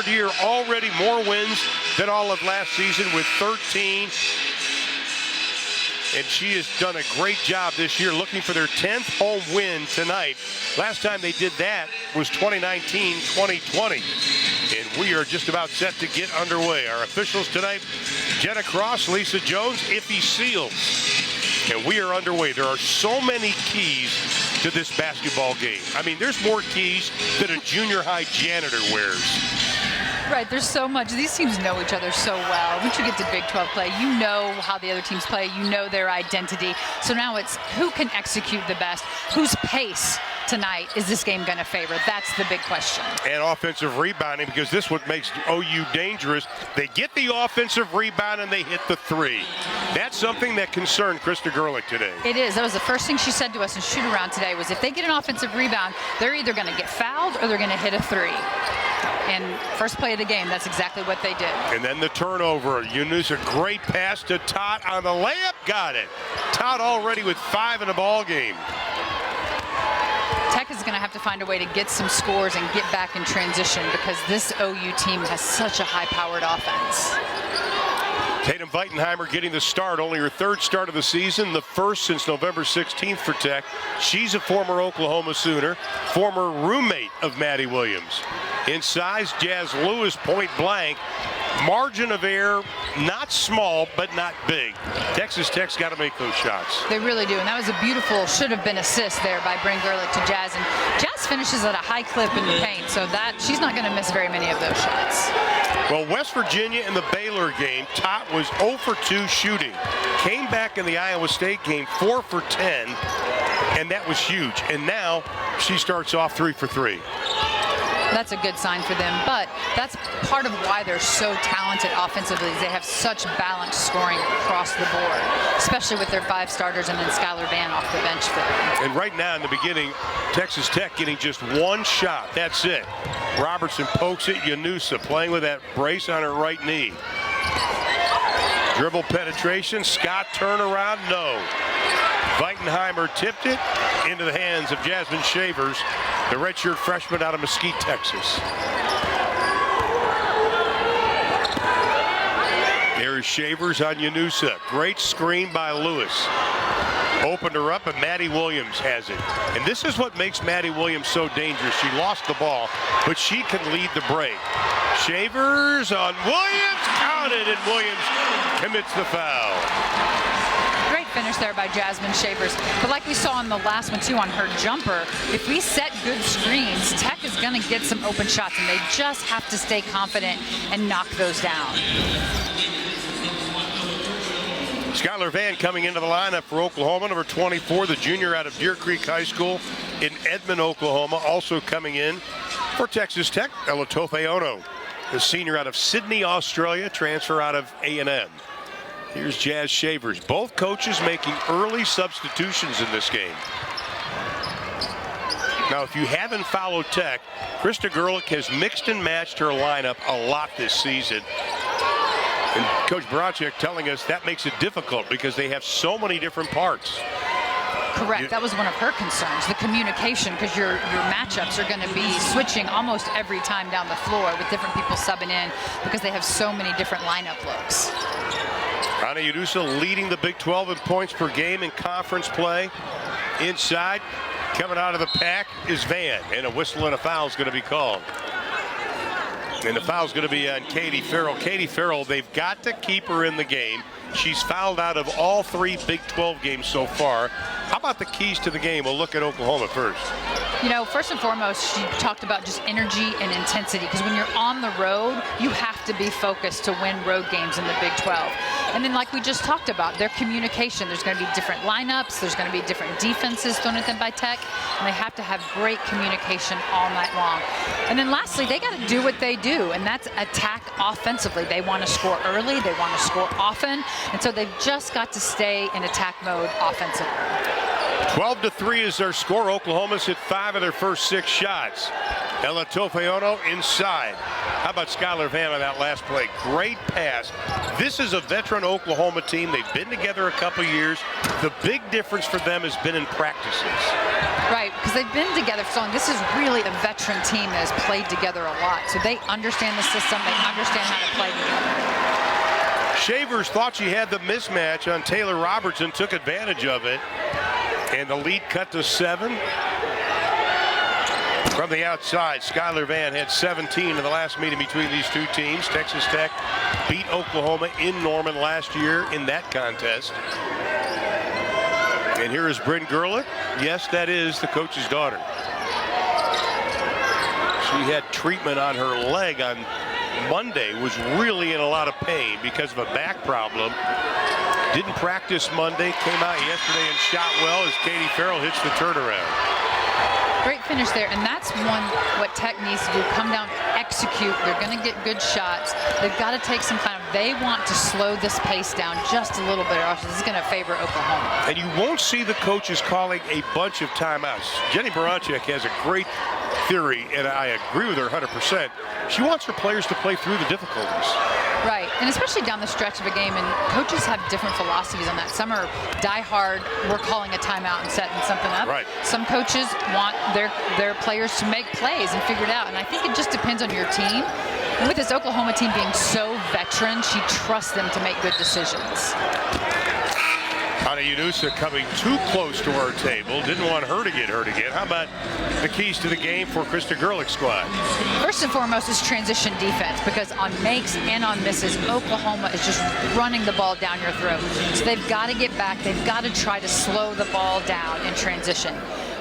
third year, already more wins than all of last season with 13. And she has done a great job this year looking for their 10th home win tonight. Last time they did that was 2019-2020. And we are just about set to get underway. Our officials tonight, Jenna Cross, Lisa Jones, Iffy Seals. And we are underway. There are so many keys to this basketball game. I mean, there's more keys than a junior high janitor wears. Right, there's so much. These teams know each other so well. Once you get to Big 12 play, you know how the other teams play. You know their identity. So now it's who can execute the best, whose pace tonight is this game going to favor? That's the big question. And offensive rebounding, because this is what makes OU dangerous. They get the offensive rebound and they hit the three. That's something that concerned Krista Gerlich today. It is. That was the first thing she said to us in shoot-around today was if they get an offensive rebound, they're either going to get fouled or they're going to hit a three. And first play of the game, that's exactly what they did. And then the turnover. Yunus, a great pass to Tot on the layup. Got it. Tot already with 5 in the ball game. Tech is going to have to find a way to get some scores and get back in transition because this OU team has such a high-powered offense. Tatum Weitenheimer getting the start, only her 3rd start of the season, the 1st since November 16th for Tech. She's a former Oklahoma Sooner, former roommate of Maddie Williams. In size, Jazz Lewis, point blank. Margin of error, not small, but not big. Texas Tech's got to make those shots. They really do, and that was a beautiful, should have been assist there by Bryn Gerlich to Jazz. And Jazz finishes at a high clip in the paint, so that she's not going to miss very many of those shots. Well, West Virginia in the Baylor game, Tot was 0 for 2 shooting. Came back in the Iowa State game 4 for 10, and that was huge. And now she starts off 3 for 3. That's a good sign for them, but that's part of why they're so talented offensively. They have such balanced scoring across the board, especially with their 5 starters and then Skylar Vann off the bench for them. And right now in the beginning, Texas Tech getting just 1 shot. That's it. Robertson pokes it. Yanusa playing with that brace on her right knee. Dribble penetration. Scott turnaround. No. Weitenheimer tipped it into the hands of Jasmine Shavers, the redshirt freshman out of Mesquite, Texas. There is Shavers on Yanusa. Great screen by Lewis. Opened her up, and Maddie Williams has it. And this is what makes Maddie Williams so dangerous. She lost the ball, but she can lead the break. Shavers on Williams, counted, and Williams commits the foul. Great finish there by Jasmine Shavers. But like we saw in the last one, too, on her jumper, if we set good screens, Tech is going to get some open shots, and they just have to stay confident and knock those down. Skylar Vann coming into the lineup for Oklahoma, number 24, the junior out of Deer Creek High School in Edmond, Oklahoma. Also coming in for Texas Tech, Elatofe Ono, the senior out of Sydney, Australia, transfer out of A&M. Here's Jazz Shavers. Both coaches making early substitutions in this game. Now, if you haven't followed Tech, Krista Gerlich has mixed and matched her lineup a lot this season. And Coach Barachek telling us that makes it difficult because they have so many different parts. Correct. That was one of her concerns, the communication, because your matchups are going to be switching almost every time down the floor with different people subbing in because they have so many different lineup looks. Ana Yanusa leading the Big 12 in points per game in conference play. Inside, coming out of the pack is Vann, and a whistle and a foul is going to be called. And the foul's going to be on Katie Farrell. Katie Farrell, they've got to keep her in the game. She's fouled out of all 3 Big 12 games so far. How about the keys to the game? We'll look at Oklahoma first. You know, first and foremost, she talked about just energy and intensity, because when you're on the road, you have to be focused to win road games in the Big 12. And then like we just talked about, their communication, there's going to be different lineups, there's going to be different defenses thrown at them by Tech, and they have to have great communication all night long. And then lastly, they got to do what they do, and that's attack offensively. They want to score early, they want to score often, and so they've just got to stay in attack mode offensively. 12-3 is their score. Oklahoma's hit 5 of their first 6 shots. Elatofe Ono inside. How about Skylar Vann on that last play? Great pass. This is a veteran Oklahoma team. They've been together a couple years. The big difference for them has been in practices. Right, because they've been together for so long. This is really a veteran team that has played together a lot. So they understand the system. They understand how to play together. Shavers thought she had the mismatch on Taylor Robertson, took advantage of it. And the lead cut to 7. From the outside, Skylar Vann had 17 in the last meeting between these two teams. Texas Tech beat Oklahoma in Norman last year in that contest. And here is Bryn Gerlich. Yes, that is the coach's daughter. She had treatment on her leg on Monday, was really in a lot of pain because of a back problem. Didn't practice Monday, came out yesterday and shot well as Katie Farrell hits the turnaround. Great finish there, and that's what Tech needs to do. Come down, execute. They're going to get good shots. They've got to take some kind of, they want to slow this pace down just a little bit, or else this is going to favor Oklahoma. And you won't see the coaches calling a bunch of timeouts. Jenny Baranczyk has a great theory, and I agree with her 100%. She wants her players to play through the difficulties. Right, and especially down the stretch of a game, and coaches have different philosophies on that. Some are die hard, we're calling a timeout and setting something up. Right. Some coaches want their players to make plays and figure it out, and I think it just depends on your team. And with this Oklahoma team being so veteran, she trusts them to make good decisions. Ana Yunusa coming too close to our table. Didn't want her to get hurt again. How about the keys to the game for Krista Gerlich's squad? First and foremost is transition defense, because on makes and on misses, Oklahoma is just running the ball down your throat. So they've got to get back. They've got to try to slow the ball down in transition.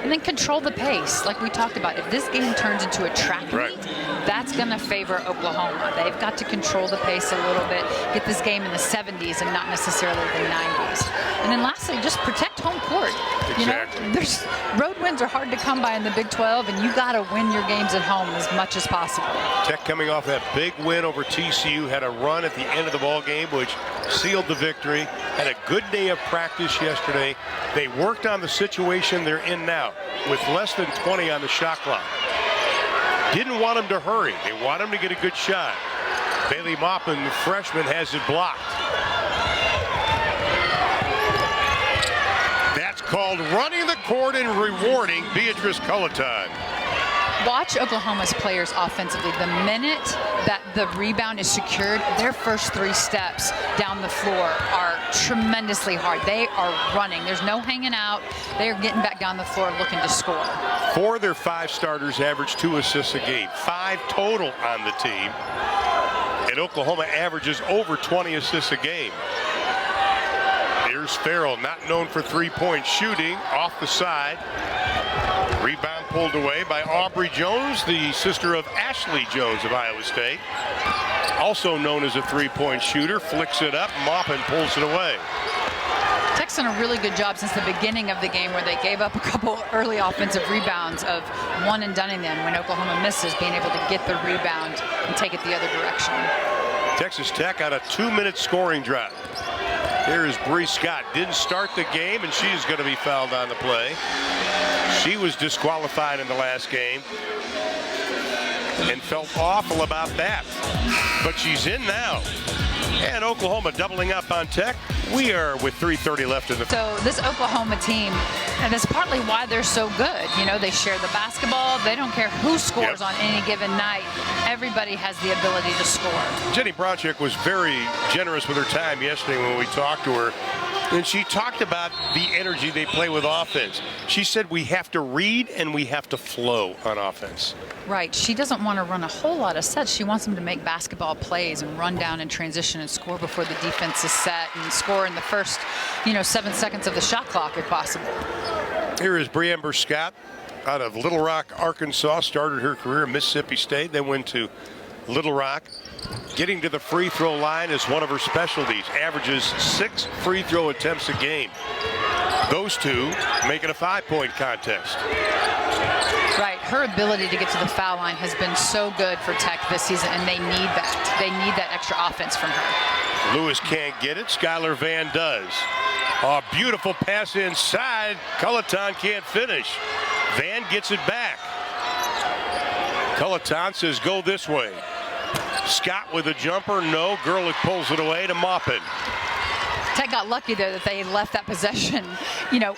And then control the pace, like we talked about. If this game turns into a track meet, that's going to favor Oklahoma. They've got to control the pace a little bit, get this game in the 70s and not necessarily the 90s. And then lastly, just protect home court. Exactly. You know, road wins are hard to come by in the Big 12, and you got to win your games at home as much as possible. Tech coming off that big win over TCU, had a run at the end of the ball game, which sealed the victory. Had a good day of practice yesterday. They worked on the situation they're in now with less than 20 on the shot clock. Didn't want them to hurry. They want them to get a good shot. Bailey Maupin, the freshman, has it blocked. That's called running the court and rewarding Beatrice Culleton. Watch Oklahoma's players offensively. The minute that the rebound is secured, their first 3 steps down the floor are tremendously hard. They are running. There's no hanging out. They are getting back down the floor looking to score. 4 of their 5 starters average 2 assists a game. 5 total on the team. And Oklahoma averages over 20 assists a game. Here's Farrell, not known for three-point shooting, off the side. Rebound pulled away by Aubrey Jones, the sister of Ashley Jones of Iowa State. Also known as a three-point shooter, flicks it up, Maupin pulls it away. Tech's done a really good job since the beginning of the game, where they gave up a couple early offensive rebounds of one and doneing them when Oklahoma misses, being able to get the rebound and take it the other direction. Texas Tech on a 2-minute scoring drought. Here is Bree Scott. Didn't start the game, and she is going to be fouled on the play. She was disqualified in the last game and felt awful about that. But she's in now. And Oklahoma doubling up on Tech. We are with 3:30 left in the. So this Oklahoma team, and that's partly why they're so good. You know, they share the basketball. They don't care who scores on any given night. Everybody has the ability to score. Jenny Baranczyk was very generous with her time yesterday when we talked to her. And she talked about the energy they play with offense. She said we have to read and we have to flow on offense. Right. She doesn't want to run a whole lot of sets. She wants them to make basketball plays and run down in transition and score before the defense is set, and score in the first, 7 seconds of the shot clock if possible. Here is Bre'Amber Scott out of Little Rock, Arkansas. Started her career at Mississippi State, then went to Little Rock. Getting to the free throw line is one of her specialties. Averages 6 free throw attempts a game. Those two make it a 5-point contest. Right. Her ability to get to the foul line has been so good for Tech this season, and they need that. They need that extra offense from her. Lewis can't get it. Skylar Vann does. A beautiful pass inside. Culleton can't finish. Vann gets it back. Culleton says go this way. Scott with a jumper, no. Gerlich pulls it away to Maupin. Tech got lucky there that they left that possession,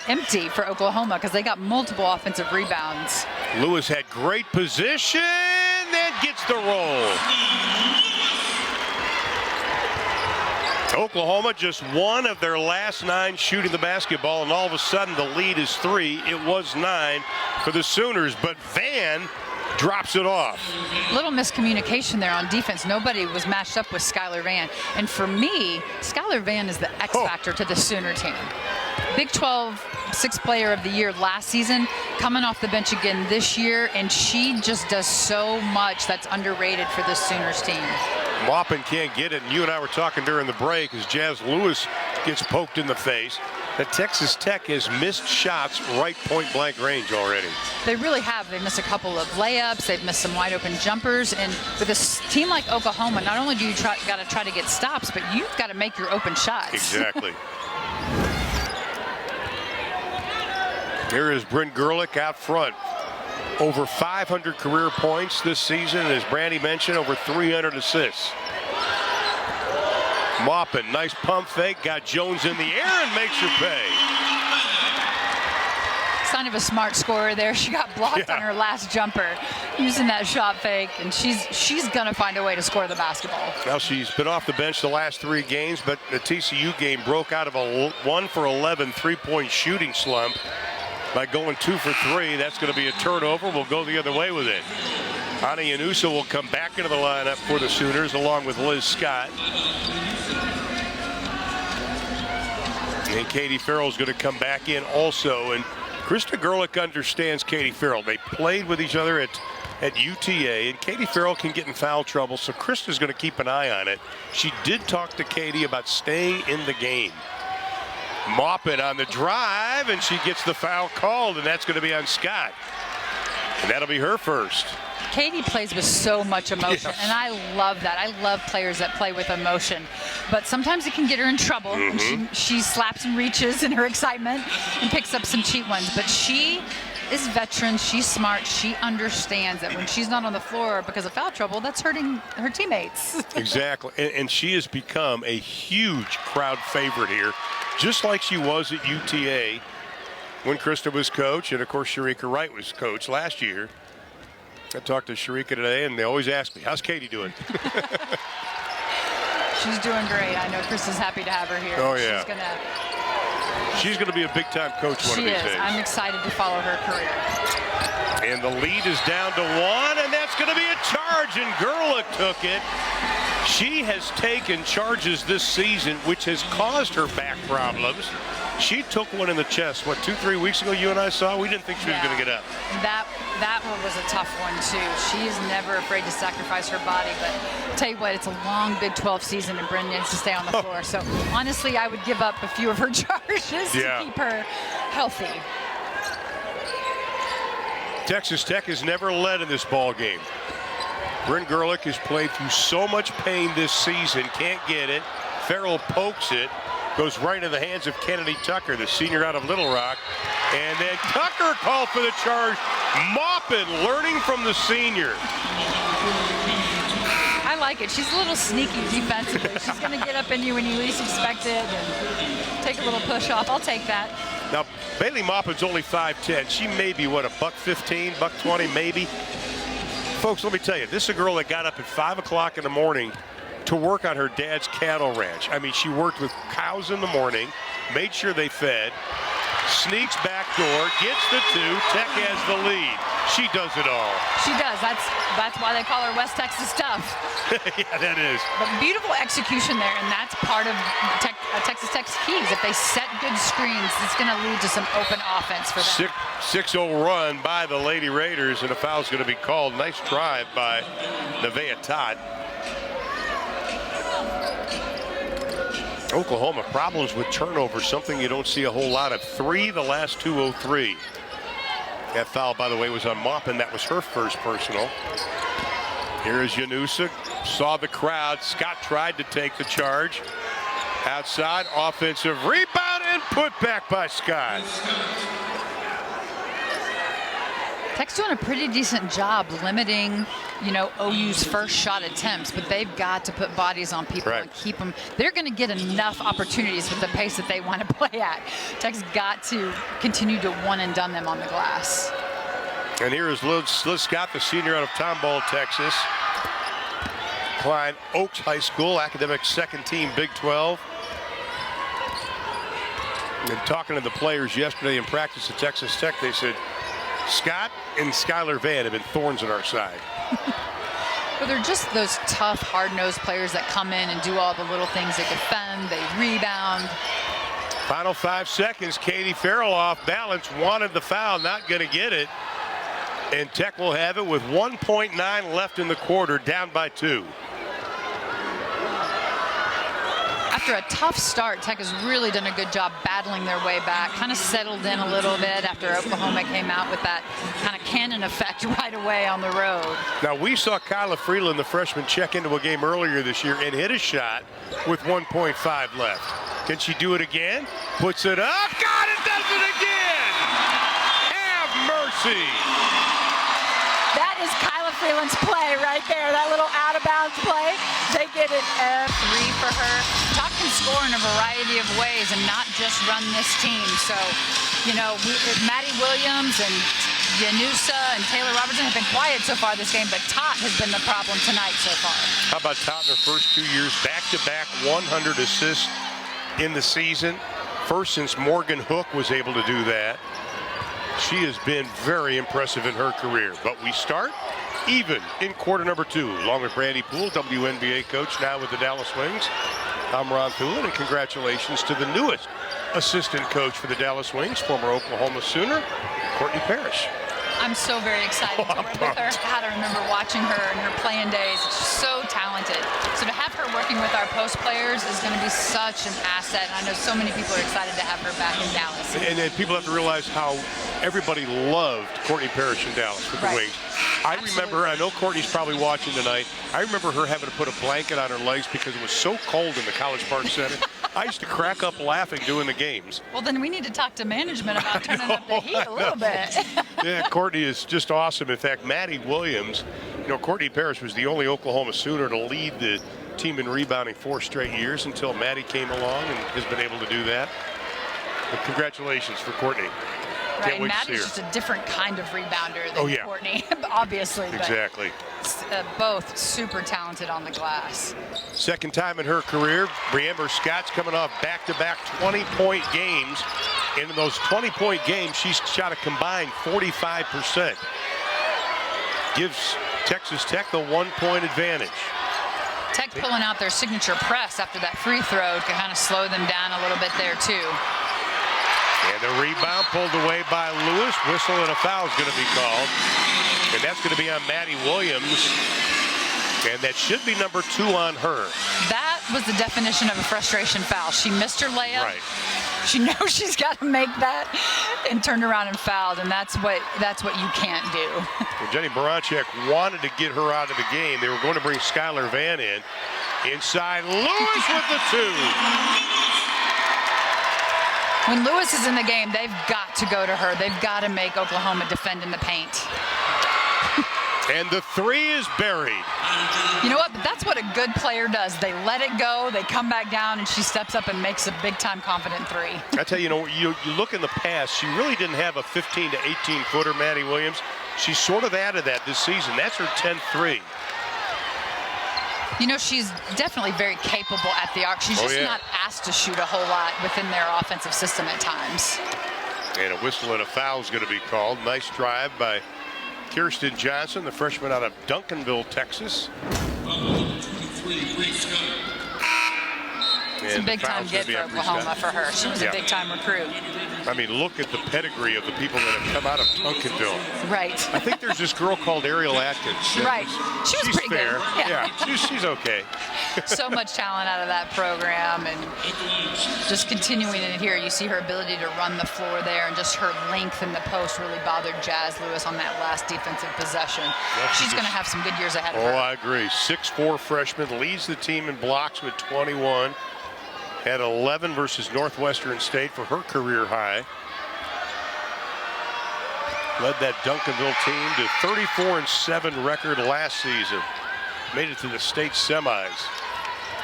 empty for Oklahoma because they got multiple offensive rebounds. Lewis had great position, then gets the roll. Oklahoma just one of their last 9 shooting the basketball, and all of a sudden the lead is 3. It was 9 for the Sooners, but Van drops it off. Little miscommunication there on defense. Nobody was matched up with Skylar Van. And for me, Skylar Van is the X factor to the Sooner team. Big 12 Sixth Player of the Year last season, coming off the bench again this year, and she just does so much that's underrated for the Sooners team. Maupin can't get it, and you and I were talking during the break as Jazz Lewis gets poked in the face. That Texas Tech has missed shots right point-blank range already. They really have. They missed a couple of layups. They've missed some wide-open jumpers. And with a team like Oklahoma, not only do you got to try to get stops, but you've got to make your open shots. Exactly. Here is Bryn Gerlich out front. Over 500 career points this season, and as Brandy mentioned, over 300 assists. Maupin, nice pump fake, got Jones in the air and makes her pay. Sign of a smart scorer there. She got blocked on her last jumper using that shot fake, and she's gonna find a way to score the basketball. Now she's been off the bench the last 3 games, but the TCU game broke out of a 1 for 11 3-point shooting slump by going 2 for 3. That's going to be a turnover. We'll go the other way with it. Ana Llanusa will come back into the lineup for the Sooners along with Liz Scott. And Katie Farrell's going to come back in also. And Krista Gerlich understands Katie Farrell. They played with each other at UTA, and Katie Farrell can get in foul trouble, so Krista's going to keep an eye on it. She did talk to Katie about staying in the game. Maupin on the drive, and she gets the foul called, and that's going to be on Scott. And that'll be her first. Katie plays with so much emotion, and I love that. I love players that play with emotion, but sometimes it can get her in trouble. And she slaps and reaches in her excitement and picks up some cheap ones, but she is veteran, she's smart, she understands that when she's not on the floor because of foul trouble, that's hurting her teammates. Exactly, and she has become a huge crowd favorite here, just like she was at UTA when Krista was coach, and of course Sharika Wright was coach last year. I talked to Sharika today, and they always ask me, how's Katie doing? She's doing great. I know Chris is happy to have her here. Oh, yeah. She's going to be a big-time coach one of these days. I'm excited to follow her career. And the lead is down to 1, and that's going to be a charge, and Gerlich took it. She has taken charges this season, which has caused her back problems. She took one in the chest, 2-3 weeks ago you and I saw? We didn't think she was going to get up. That one was a tough one, too. She is never afraid to sacrifice her body, but I'll tell you what, it's a long Big 12 season, and Bryn needs to stay on the floor. So, honestly, I would give up a few of her charges to keep her healthy. Texas Tech has never led in this ball game. Bryn Gerlich has played through so much pain this season, can't get it. Farrell pokes it. Goes right into the hands of Kennedy Tucker, the senior out of Little Rock. And then Tucker called for the charge. Maupin learning from the senior. I like it. She's a little sneaky defensively. She's going to get up in you when you least expect it and take a little push off. I'll take that. Now, Bailey Maupin's only 5'10". She may be, $115, $120 maybe. Folks, let me tell you, this is a girl that got up at 5 o'clock in the morning to work on her dad's cattle ranch. I mean, she worked with cows in the morning, made sure they fed, sneaks back door, gets the 2, Tech has the lead. She does it all. She does. That's why they call her West Texas tough. Yeah, that is. But beautiful execution there, and that's part of Texas Tech's keys. If they set good screens, it's going to lead to some open offense for them. 6-0 run by the Lady Raiders, and a foul's going to be called. Nice drive by Nevaeh Todd. Oklahoma problems with turnovers, something you don't see a whole lot of. 3 the last 203. That foul, by the way, was on Maupin. That was her first personal. Here is Llanusa. Saw the crowd. Scott tried to take the charge. Outside, offensive rebound and put back by Scott. Tech's doing a pretty decent job limiting, OU's first shot attempts, but they've got to put bodies on people and keep them. They're going to get enough opportunities with the pace that they want to play at. Tech's got to continue to one and done them on the glass. And here is Liz Scott, the senior out of Tomball, Texas. Klein Oaks High School, academic second team, Big 12. And talking to the players yesterday in practice at Texas Tech, they said, Scott and Skylar Van have been thorns in our side. Well, they're just those tough, hard-nosed players that come in and do all the little things. They defend, they rebound. Final 5 seconds. Katie Farrell off balance, wanted the foul, not going to get it. And Tech will have it with 1.9 left in the quarter, down by 2. After a tough start, Tech has really done a good job battling their way back, kind of settled in a little bit after Oklahoma came out with that kind of cannon effect right away on the road. Now, we saw Kyla Freeland, the freshman, check into a game earlier this year and hit a shot with 1.5 left. Can she do it again? Puts it up. God, it does it again! Have mercy! That is Kyla Freeland's play right there, that little out-of-bounds play. They get it F3 for her. Tuck can score in a variety of ways and not just run this team. So, Maddie Williams and Yanusa and Taylor Robertson have been quiet so far this game, but Tot has been the problem tonight so far. How about Tot in her first 2 years, back-to-back 100 assists in the season? First since Morgan Hook was able to do that. She has been very impressive in her career. But we start even in quarter number 2. Along with Brandy Poole, WNBA coach, now with the Dallas Wings. I'm Ron Thulin, and congratulations to the newest assistant coach for the Dallas Wings, former Oklahoma Sooner, Courtney Parrish. I'm so very excited to work with her. God, I remember watching her in her playing days. She's so talented. So to have her working with our post players is going to be such an asset. And I know so many people are excited to have her back in Dallas. And people have to realize how everybody loved Courtney Parrish in Dallas with the Wings. I remember, I know Courtney's probably watching tonight, I remember her having to put a blanket on her legs because it was so cold in the College Park Center. I used to crack up laughing doing the games. Well, then we need to talk to management about turning up the heat a little bit. Yeah, Courtney is just awesome. In fact, Maddie Williams, Courtney Parrish was the only Oklahoma Sooner to lead the team in rebounding 4 straight years until Maddie came along and has been able to do that. But congratulations for Courtney. Right, Maddie's just a different kind of rebounder than Courtney, obviously. Exactly. But both super talented on the glass. Second time in her career, Bre'Amber Scott's coming off back-to-back 20-point games. And in those 20-point games, she's shot a combined 45%. Gives Texas Tech the 1-point advantage. Tech pulling out their signature press after that free throw can kind of slow them down a little bit there, too. And the rebound pulled away by Lewis. Whistle and a foul is going to be called. And that's going to be on Maddie Williams. And that should be number 2 on her. That was the definition of a frustration foul. She missed her layup. Right. She knows she's got to make that and turned around and fouled, and that's what you can't do. Well, Jenny Baranchek wanted to get her out of the game. They were going to bring Skylar Van in. Inside, Lewis with the 2. When Lewis is in the game, they've got to go to her. They've got to make Oklahoma defend in the paint. And the 3 is buried. You know what? But that's what a good player does. They let it go, they come back down, and she steps up and makes a big-time confident 3. I tell you, you look in the past, she really didn't have a 15 to 18-footer, Maddie Williams. She's sort of added that this season. That's her 10th 3. She's definitely very capable at the arc. She's just not asked to shoot a whole lot within their offensive system at times. And a whistle and a foul is going to be called. Nice drive by Kirsten Johnson, the freshman out of Duncanville, Texas. It's a big-time get for Oklahoma for her. She was a big-time recruit. I mean, look at the pedigree of the people that have come out of Duncanville. Right. I think there's this girl called Ariel Atkins. Right. She's pretty fair. good. Yeah, she's okay. So much talent out of that program, and just continuing in here, you see her ability to run the floor there, and just her length in the post really bothered Jazz Lewis on that last defensive possession. She's going to have some good years ahead of her. Oh, I agree. 6'4" freshman, leads the team in blocks with 21. Had 11 versus Northwestern State for her career high. Led that Duncanville team to 34-7 record last season. Made it to the state semis.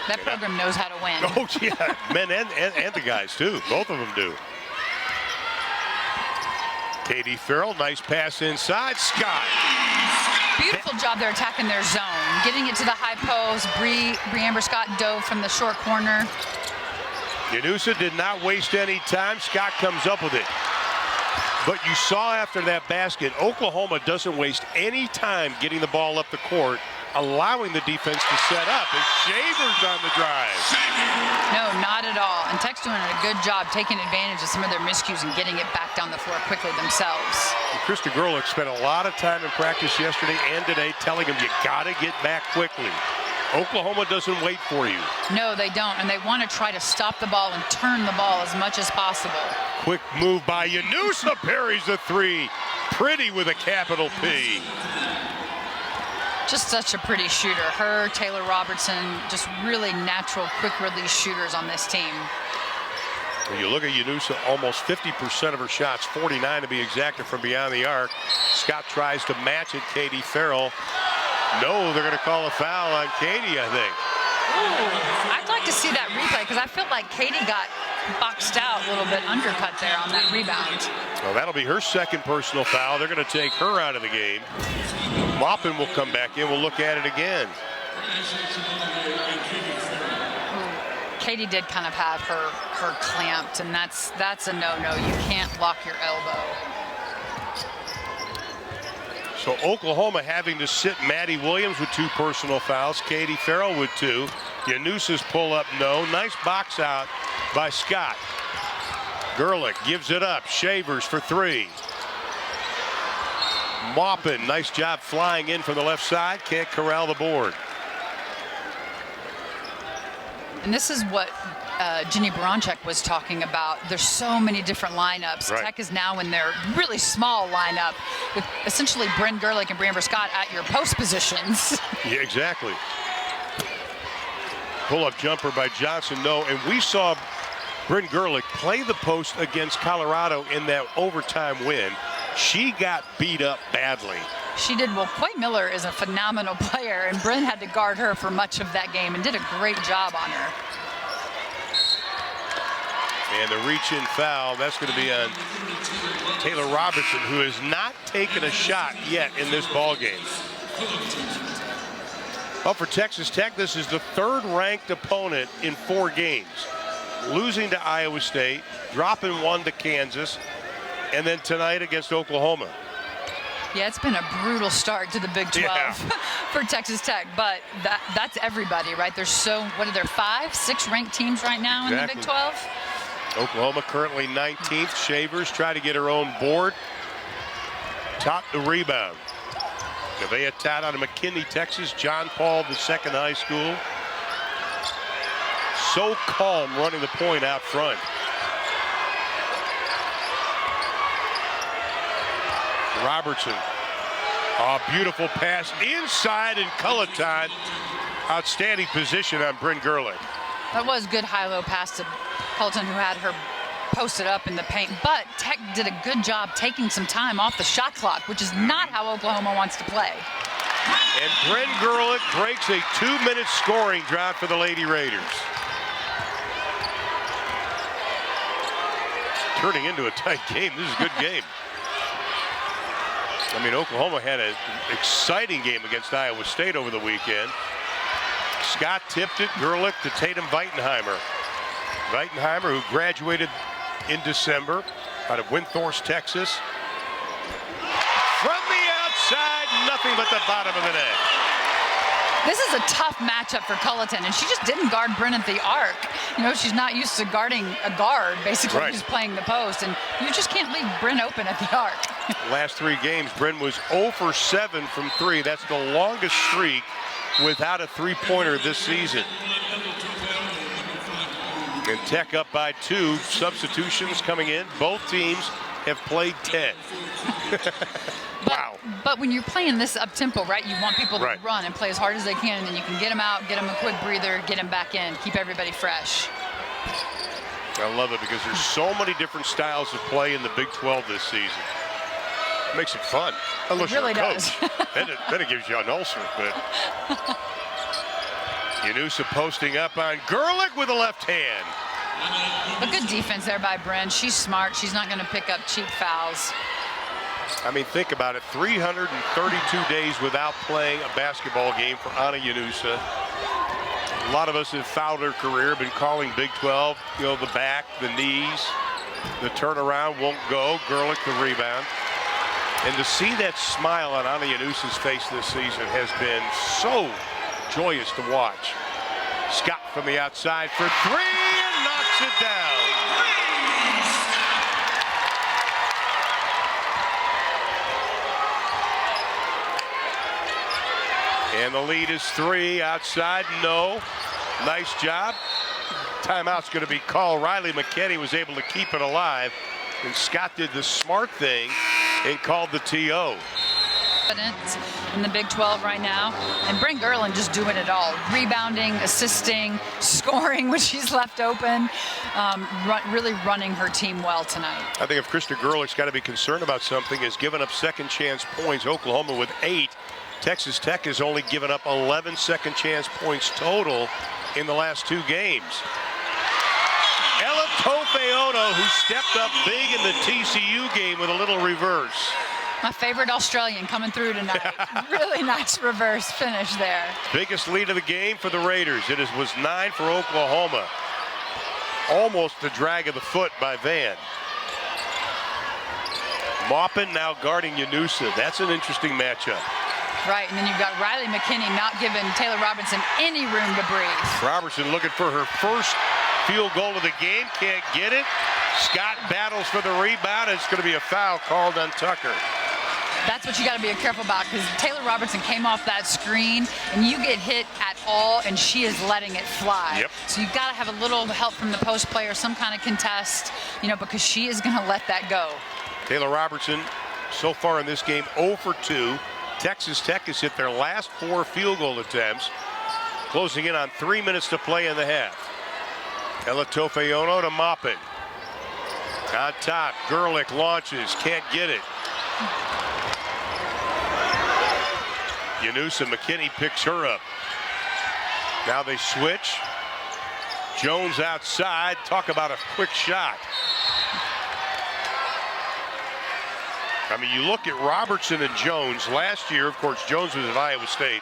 That program knows how to win. Oh, yeah. Men and the guys, too. Both of them do. Katie Farrell, nice pass inside. Scott. Beautiful job there attacking their zone. Getting it to the high post. Bre'Amber Scott dove from the short corner. Yanusa did not waste any time. Scott comes up with it. But you saw after that basket, Oklahoma doesn't waste any time getting the ball up the court, allowing the defense to set up. And Shavers on the drive. No, not at all. And Tech's doing a good job taking advantage of some of their miscues and getting it back down the floor quickly themselves. And Krista Gerlich spent a lot of time in practice yesterday and today telling him you got to get back quickly. Oklahoma doesn't wait for you. No, they don't, and they want to try to stop the ball and turn the ball as much as possible. Quick move by Yanusa, parries the three. Pretty with a capital P. Just such a pretty shooter. Her, Taylor Robertson, just really natural, quick release shooters on this team. When you look at Yanusa, almost 50% of her shots, 49 to be exact, are from beyond the arc. Scott tries to match it. Katie Farrell. No, they're going to call a foul on Katie, I think. Ooh, I'd like to see that replay because I feel like Katie got boxed out a little bit, undercut there on that rebound. Well, that'll be her second personal foul. They're going to take her out of the game. Maupin will come back in. We'll look at it again. Katie did kind of have her clamped, and that's a no-no. You can't lock your elbow. So Oklahoma having to sit Maddie Williams with 2 personal fouls. Katie Farrell with 2. Yanusa's pull up, no. Nice box out by Scott. Gerlich gives it up. Shavers for 3. Maupin, nice job flying in from the left side. Can't corral the board. And this is what Ginny Baranchek was talking about. There's so many different lineups. Right. Tech is now in their really small lineup with essentially Bryn Gerlich and Bre'Amber Scott at your post positions. Yeah, exactly. Pull-up jumper by Johnson, no. And we saw Bryn Gerlich play the post against Colorado in that overtime win. She got beat up badly. She did. Well, Quay Miller is a phenomenal player, and Bryn had to guard her for much of that game and did a great job on her. And the reach-in foul, that's going to be on Taylor Robertson, who has not taken a shot yet in this ball game. Well, for Texas Tech, this is the 3rd-ranked opponent in 4 games. Losing to Iowa State, dropping 1 to Kansas, and then tonight against Oklahoma. Yeah, it's been a brutal start to the Big 12 for Texas Tech, but that's everybody, right? There's what are there, 5, 6 ranked teams right now in the Big 12? Oklahoma currently 19th. Shavers try to get her own board. Top the rebound. Nevaeh Tat out of McKinney, Texas. John Paul II High School. So calm running the point out front. Robertson. A beautiful pass inside, and Culleton. Outstanding position on Bryn Gerlich. That was good high-low pass to Culleton, who had her posted up in the paint. But Tech did a good job taking some time off the shot clock, which is not how Oklahoma wants to play. And Bryn Gerlich breaks a 2-minute scoring drought for the Lady Raiders. Turning into a tight game. This is a good game. I mean, Oklahoma had an exciting game against Iowa State over the weekend. Scott tipped it, Gerlich to Tatum Weitenheimer. Weitenheimer, who graduated in December out of Windthorst, Texas. From the outside, nothing but the bottom of the net. This is a tough matchup for Culleton, and she just didn't guard Bryn at the arc. You know, she's not used to guarding a guard, basically, right. who's playing the post, and you just can't leave Bryn open at the arc. Last 3 games, Bryn was 0 for 7 from 3. That's the longest streak without a 3-pointer this season. And Tech up by 2. Substitutions coming in. Both teams have played 10. Wow. But when you're playing this up-tempo, right, you want people to Right. run and play as hard as they can, and then you can get them out, get them a quick breather, get them back in, keep everybody fresh. I love it because there's so many different styles of play in the Big 12 this season. Makes it fun. Unless It really you're a does. coach. then it gives you an ulcer. But Yanusa posting up on Gerlich with a left hand. A good defense there by Bryn. She's smart. She's not going to pick up cheap fouls. I mean, think about it. 332 days without playing a basketball game for Ana Yanusa. A lot of us have fouled her career, been calling Big 12, the back, the knees, the turnaround won't go. Gerlich the rebound. And to see that smile on Ana Yanusa's face this season has been so joyous to watch. Scott from the outside for three and knocks it down. And the lead is 3 outside. No. Nice job. Timeout's going to be called. Riley McKinney was able to keep it alive. And Scott did the smart thing and called the TO. In the Big 12 right now. And Bryn Gerlich just doing it all. Rebounding, assisting, scoring when she's left open. Really running her team well tonight. I think if Krista Gerlich's got to be concerned about something is giving up second chance points. Oklahoma with 8. Texas Tech has only given up 11 second chance points total in the last 2 games. Ella Tofeono, who stepped up big in the TCU game with a little reverse. My favorite Australian coming through tonight. Really nice reverse finish there. Biggest lead of the game for the Raiders. It was 9 for Oklahoma. Almost the drag of the foot by Van. Maupin now guarding Yanusa. That's an interesting matchup. Right, and then you've got Riley McKinney not giving Taylor Robinson any room to breathe. Robertson looking for her first field goal of the game. Can't get it. Scott battles for the rebound. It's going to be a foul called on Tucker. That's what you got to be careful about, because Taylor Robertson came off that screen and you get hit at all and she is letting it fly. Yep. So you've got to have a little help from the post player, some kind of contest, because she is going to let that go. Taylor Robertson so far in this game 0 for 2. Texas Tech has hit their last 4 field goal attempts, closing in on 3 minutes to play in the half. Ella Tofeono to Maupin. On top, Gerlich launches, can't get it. Yanusa McKinney picks her up. Now they switch. Jones outside. Talk about a quick shot. I mean, you look at Robertson and Jones. Last year, of course, Jones was at Iowa State.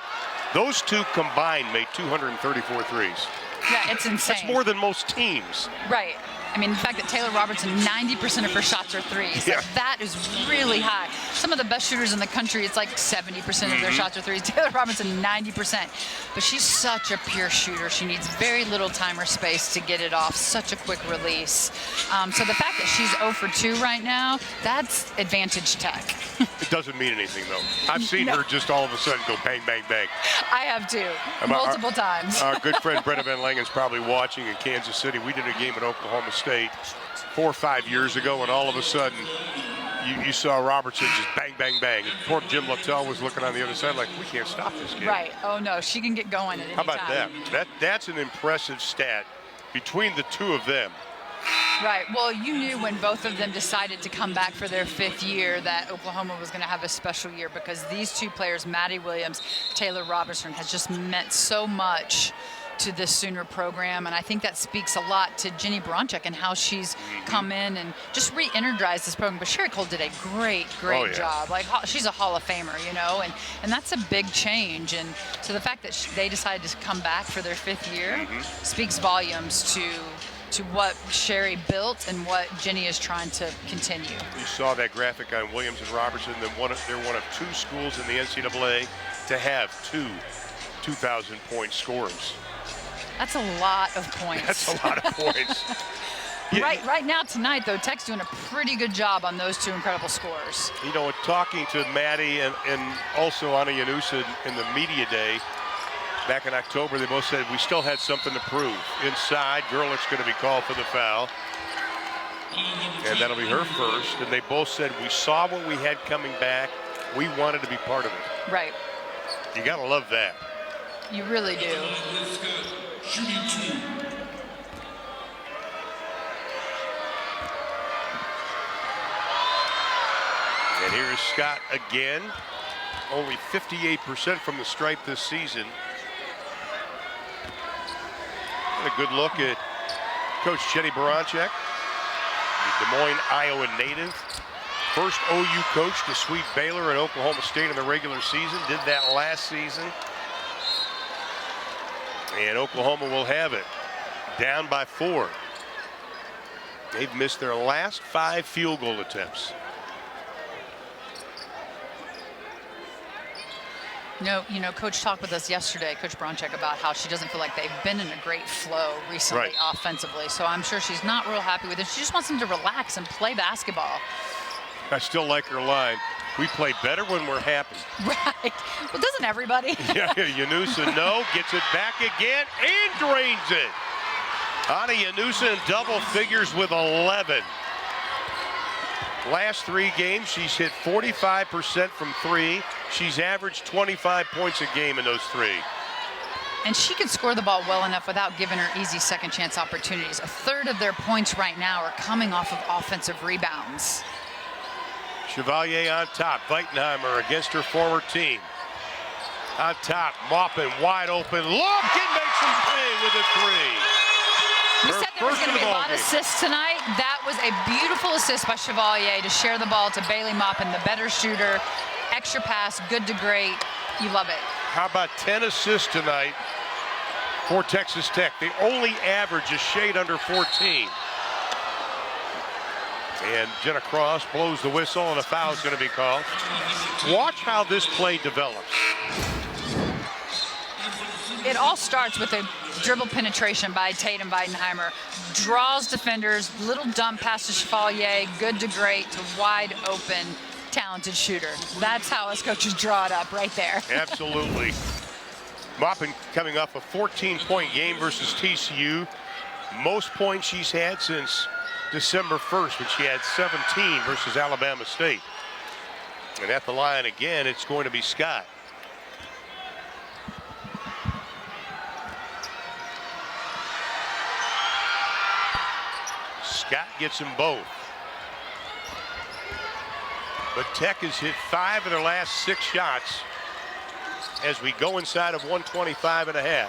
Those two combined made 234 threes. Yeah, it's insane. That's more than most teams. Right. I mean, the fact that Taylor Robertson, 90% of her shots are threes. Yeah. Like, that is really high. Some of the best shooters in the country, it's like 70% of their shots are threes. Taylor Robinson, 90%. But she's such a pure shooter. She needs very little time or space to get it off. Such a quick release. So the fact that she's 0 for 2 right now, that's advantage Tech. It doesn't mean anything, though. I've seen her just all of a sudden go bang, bang, bang. I have too, multiple times. Our good friend Brenda Van Langen's probably watching in Kansas City. We did a game at Oklahoma State 4 or 5 years ago, and all of a sudden you saw Robertson just bang, bang, bang. And poor Jim Littell was looking on the other side like, we can't stop this kid. Right. Oh, no, she can get going at any time. How about that? That's an impressive stat between the two of them. Right. Well, you knew when both of them decided to come back for their 5th year that Oklahoma was going to have a special year, because these two players, Maddie Williams, Taylor Robertson, has just meant so much to this Sooner program. And I think that speaks a lot to Jenny Bronchek and how she's come in and just re-energized this program. But Sherry Cole did a great job. Like, she's a Hall of Famer, and that's a big change. And so the fact that they decided to come back for their 5th year speaks volumes to what Sherry built and what Jenny is trying to continue. You saw that graphic on Williams and Robertson. They're one of 2 schools in the NCAA to have 2 2,000-point scorers. That's a lot of points. That's a lot of points. Right now tonight, though, Tech's doing a pretty good job on those 2 incredible scores. Talking to Maddie and also Ana Yanusa in the media day back in October, they both said we still had something to prove. Inside, Gerlich's going to be called for the foul. And that'll be her first. And they both said we saw what we had coming back. We wanted to be part of it. Right. You got to love that. You really do. And here's Scott again. Only 58% from the stripe this season. And a good look at Coach Jenny Baranchek, the Des Moines, Iowa native. First OU coach to sweep Baylor and Oklahoma State in the regular season. Did that last season. And Oklahoma will have it. Down by 4. They've missed their last 5 field goal attempts. You know, Coach talked with us yesterday, Coach Baranchek, about how she doesn't feel like they've been in a great flow recently offensively. So I'm sure she's not real happy with it. She just wants them to relax and play basketball. I still like her line. We play better when we're happy. Right. Well, doesn't everybody? Yeah, Yanusa gets it back again and drains it. Ana Yanusa in double figures with 11. Last 3 games, she's hit 45% from 3. She's averaged 25 points a game in those 3. And she can score the ball well enough without giving her easy second chance opportunities. A third of their points right now are coming off of offensive rebounds. Chevalier on top. Weitenheimer against her former team. On top, Maupin wide open. Look, and makes them pay with a 3. We said there was going to be a lot of assists tonight. That was a beautiful assist by Chevalier to share the ball to Bailey Maupin, the better shooter. Extra pass, good to great. You love it. How about 10 assists tonight for Texas Tech? They only average a shade under 14. And Jenna Cross blows the whistle, and a foul is going to be called. Watch how this play develops. It all starts with a dribble penetration by Tatum Weitenheimer. Draws defenders, little dump pass to Chevalier, good to great to wide open, talented shooter. That's how us coaches draw it up right there. Absolutely. Maupin coming off a 14-point game versus TCU. Most points she's had since December 1st when she had 17 versus Alabama State. And at the line again, it's going to be Scott. Scott gets them both. But Tech has hit 5 of their last 6 shots as we go inside of 125.5.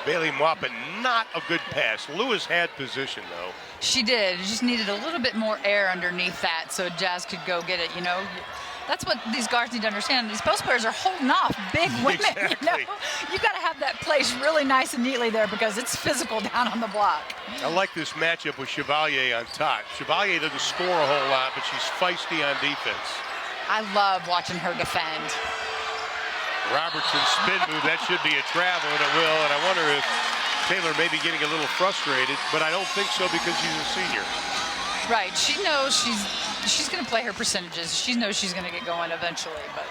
Bailey Maupin, not a good pass. Lewis had position, though. She did. It just needed a little bit more air underneath that so Jazz could go get it, you know. That's what these guards need to understand. These post players are holding off big women. Exactly. You know? You got to have that placed really nice and neatly there because it's physical down on the block. I like this matchup with Chevalier on top. Chevalier doesn't score a whole lot, but she's feisty on defense. I love watching her defend. Robertson's spin move, that should be a travel, and it will. And I wonder if Taylor may be getting a little frustrated, but I don't think so because she's a senior. Right. She knows she's going to play her percentages. She knows she's going to get going eventually, but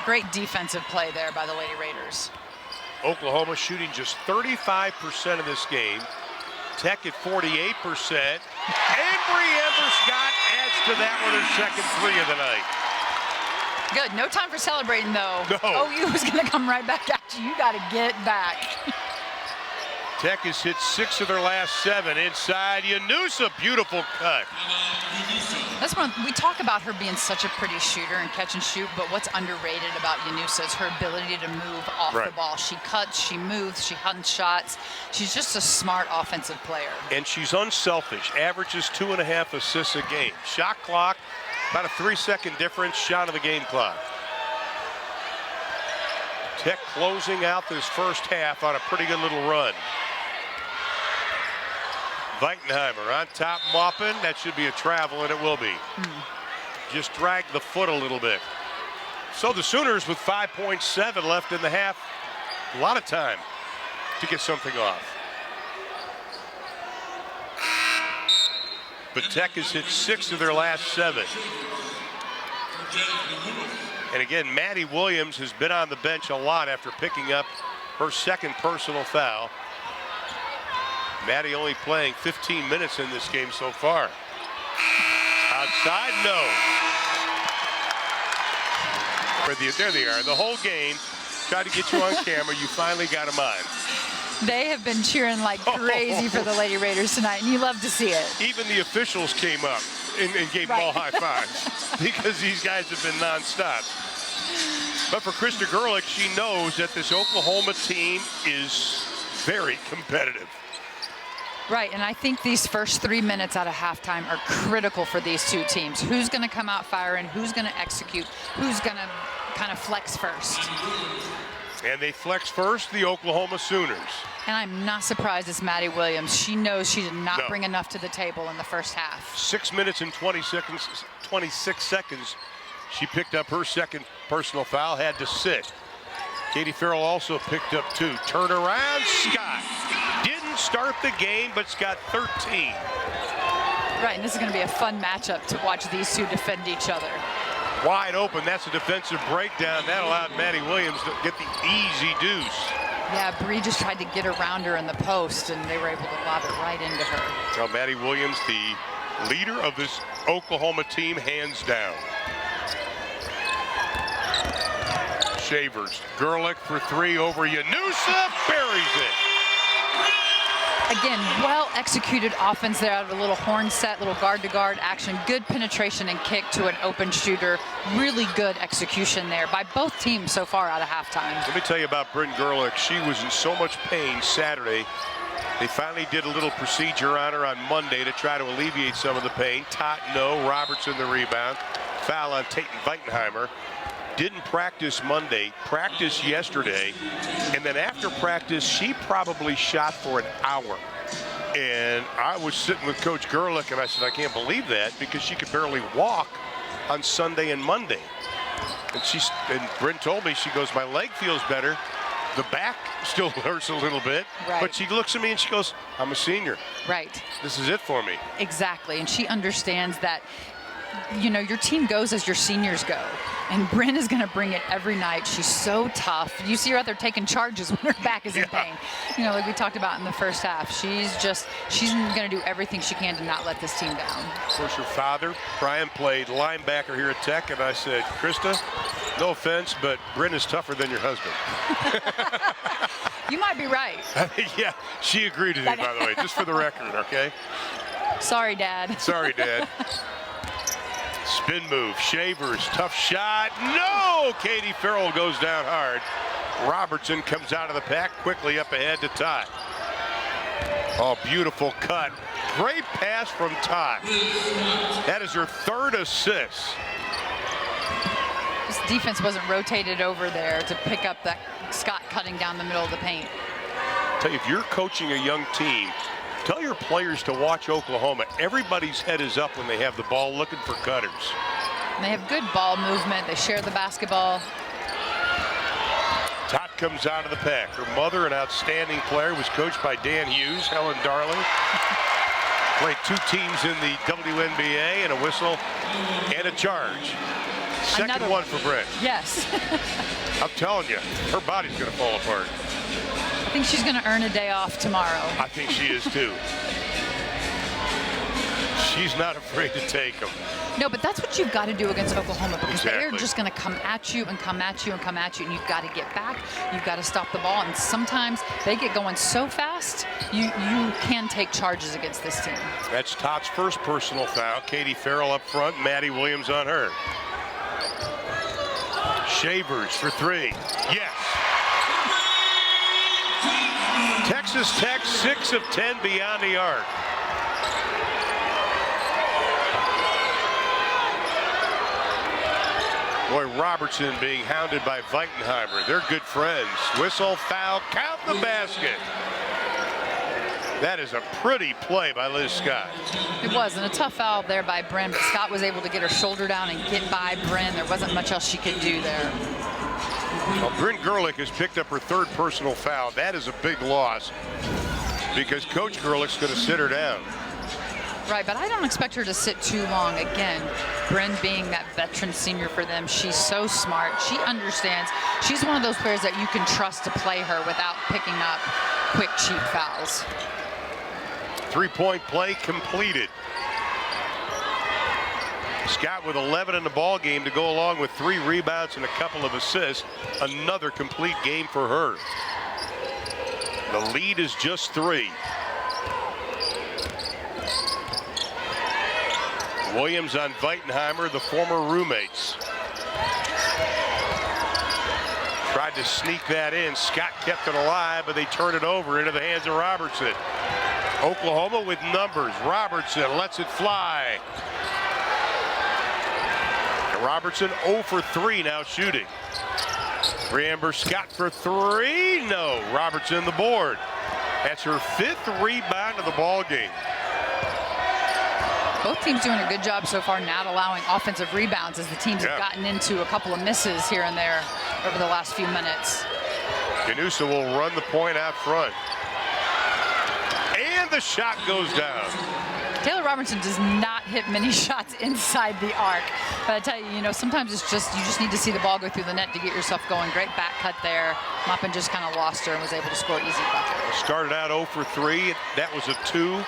great defensive play there by the Lady Raiders. Oklahoma shooting just 35% of this game. Tech at 48%. And Bre'Amber Scott adds to that with her second 3 of the night. Good. No time for celebrating, though. No. OU is going to come right back at you. You got to get back. Tech has hit 6 of their last 7 inside. Yanusa, beautiful cut. That's one. We talk about her being such a pretty shooter and catch and shoot, but what's underrated about Yanusa is her ability to move off the ball. She cuts, she moves, she hunts shots. She's just a smart offensive player. And she's unselfish. Averages 2.5 assists a game. Shot clock, about a 3-second difference. Shot of the game clock. Tech closing out this first half on a pretty good little run. Weitenheimer on top, Maupin. That should be a travel, and it will be. Just drag the foot a little bit. So the Sooners with 5.7 left in the half. A lot of time to get something off. But Tech has hit 6 of their last 7. And again, Maddie Williams has been on the bench a lot after picking up her second personal foul. Maddie only playing 15 minutes in this game so far. Outside, no. There they are. The whole game, tried to get you on camera. You finally got them on. They have been cheering like crazy for the Lady Raiders tonight, and you love to see it. Even the officials came up. and gave them all high fives because these guys have been nonstop. But for Krista Gerlich, she knows that this Oklahoma team is very competitive. Right, and I think these first 3 minutes out of halftime are critical for these two teams. Who's going to come out firing? Who's going to execute? Who's going to kind of flex first? And they flex first, the Oklahoma Sooners. And I'm not surprised it's Maddie Williams. She knows she did not bring enough to the table in the first half. 6 minutes and 26 seconds. She picked up her second personal foul, had to sit. Katie Farrell also picked up 2. Turnaround, Scott. Didn't start the game, but's got 13. Right, and this is going to be a fun matchup to watch these two defend each other. Wide open, that's a defensive breakdown. That allowed Maddie Williams to get the easy deuce. Yeah, Bree just tried to get around her in the post, and they were able to lob it right into her. Now Maddie Williams, the leader of this Oklahoma team, hands down. Shavers, Gerlich for 3 over Yanusa, buries it. Again, well-executed offense there out of a little horn set, little guard-to-guard action. Good penetration and kick to an open shooter. Really good execution there by both teams so far out of halftime. Let me tell you about Bryn Gerlich. She was in so much pain Saturday. They finally did a little procedure on her on Monday to try to alleviate some of the pain. Tot, no. Robertson the rebound. Foul on Tatum Weitenheimer. Didn't practice Monday, practiced yesterday, and then after practice, she probably shot for an hour. And I was sitting with Coach Gerlich, and I said, I can't believe that, because she could barely walk on Sunday and Monday. And Bryn told me, she goes, my leg feels better. The back still hurts a little bit, but she looks at me and she goes, I'm a senior. Right. This is it for me. Exactly, and she understands that, you know, your team goes as your seniors go. And Bryn is going to bring it every night. She's so tough. You see her out there taking charges when her back is in pain. You know, like we talked about in the first half. She's going to do everything she can to not let this team down. Of course, her father, Brian, played linebacker here at Tech, and I said, Krista, no offense, but Bryn is tougher than your husband. You might be right. Yeah, she agreed with me, by the way, just for the record, okay? Sorry, Dad. Sorry, Dad. Spin move, Shavers, tough shot. No! Katie Farrell goes down hard. Robertson comes out of the pack, quickly up ahead to Todd. Oh, beautiful cut. Great pass from Todd. That is her 3rd assist. This defense wasn't rotated over there to pick up that Scott cutting down the middle of the paint. Tell you, if you're coaching a young team, tell your players to watch Oklahoma. Everybody's head is up when they have the ball looking for cutters. And they have good ball movement. They share the basketball. Tot comes out of the pack. Her mother, an outstanding player, was coached by Dan Hughes, Helen Darling. Played 2 teams in the WNBA, and a whistle and a charge. Second one for Bryn. Yes. I'm telling you, her body's going to fall apart. I think she's going to earn a day off tomorrow. I think she is too. She's not afraid to take them. No, but that's what you've got to do against Oklahoma, because Exactly. they're just going to come at you and come at you and come at you, and you've got to get back. You've got to stop the ball, and sometimes they get going so fast, you can take charges against this team. That's Todd's first personal foul. Katie Farrell up front, Maddie Williams on her. Shavers for 3. Yes. Texas Tech 6 of 10 beyond the arc. Boy, Robertson being hounded by Weitenheimer. They're good friends. Whistle, foul, count the basket. That is a pretty play by Liz Scott. It was, and a tough foul there by Bryn, but Scott was able to get her shoulder down and get by Bryn. There wasn't much else she could do there. Well, Bryn Gerlich has picked up her 3rd personal foul. That is a big loss because Coach Gerlich's going to sit her down. Right, but I don't expect her to sit too long. Again, Bryn being that veteran senior for them, she's so smart. She understands. She's one of those players that you can trust to play her without picking up quick, cheap fouls. 3-point play completed. Scott with 11 in the ball game to go along with 3 rebounds and a couple of assists. Another complete game for her. The lead is just 3. Williams on Weitenheimer, the former roommates. Tried to sneak that in. Scott kept it alive, but they turned it over into the hands of Robertson. Oklahoma with numbers. Robertson lets it fly. And Robertson 0 for 3 now shooting. Bre'Amber Scott for 3. No. Robertson the board. That's her 5th rebound of the ball game. Both teams doing a good job so far not allowing offensive rebounds as the teams have gotten into a couple of misses here and there over the last few minutes. Janusa will run the point out front. And the shot goes down. Taylor Robertson does not hit many shots inside the arc. But I tell you, sometimes it's just, you just need to see the ball go through the net to get yourself going. Great back cut there. Maupin just kind of lost her and was able to score easy bucket. Started out 0 for 3. That was a 2.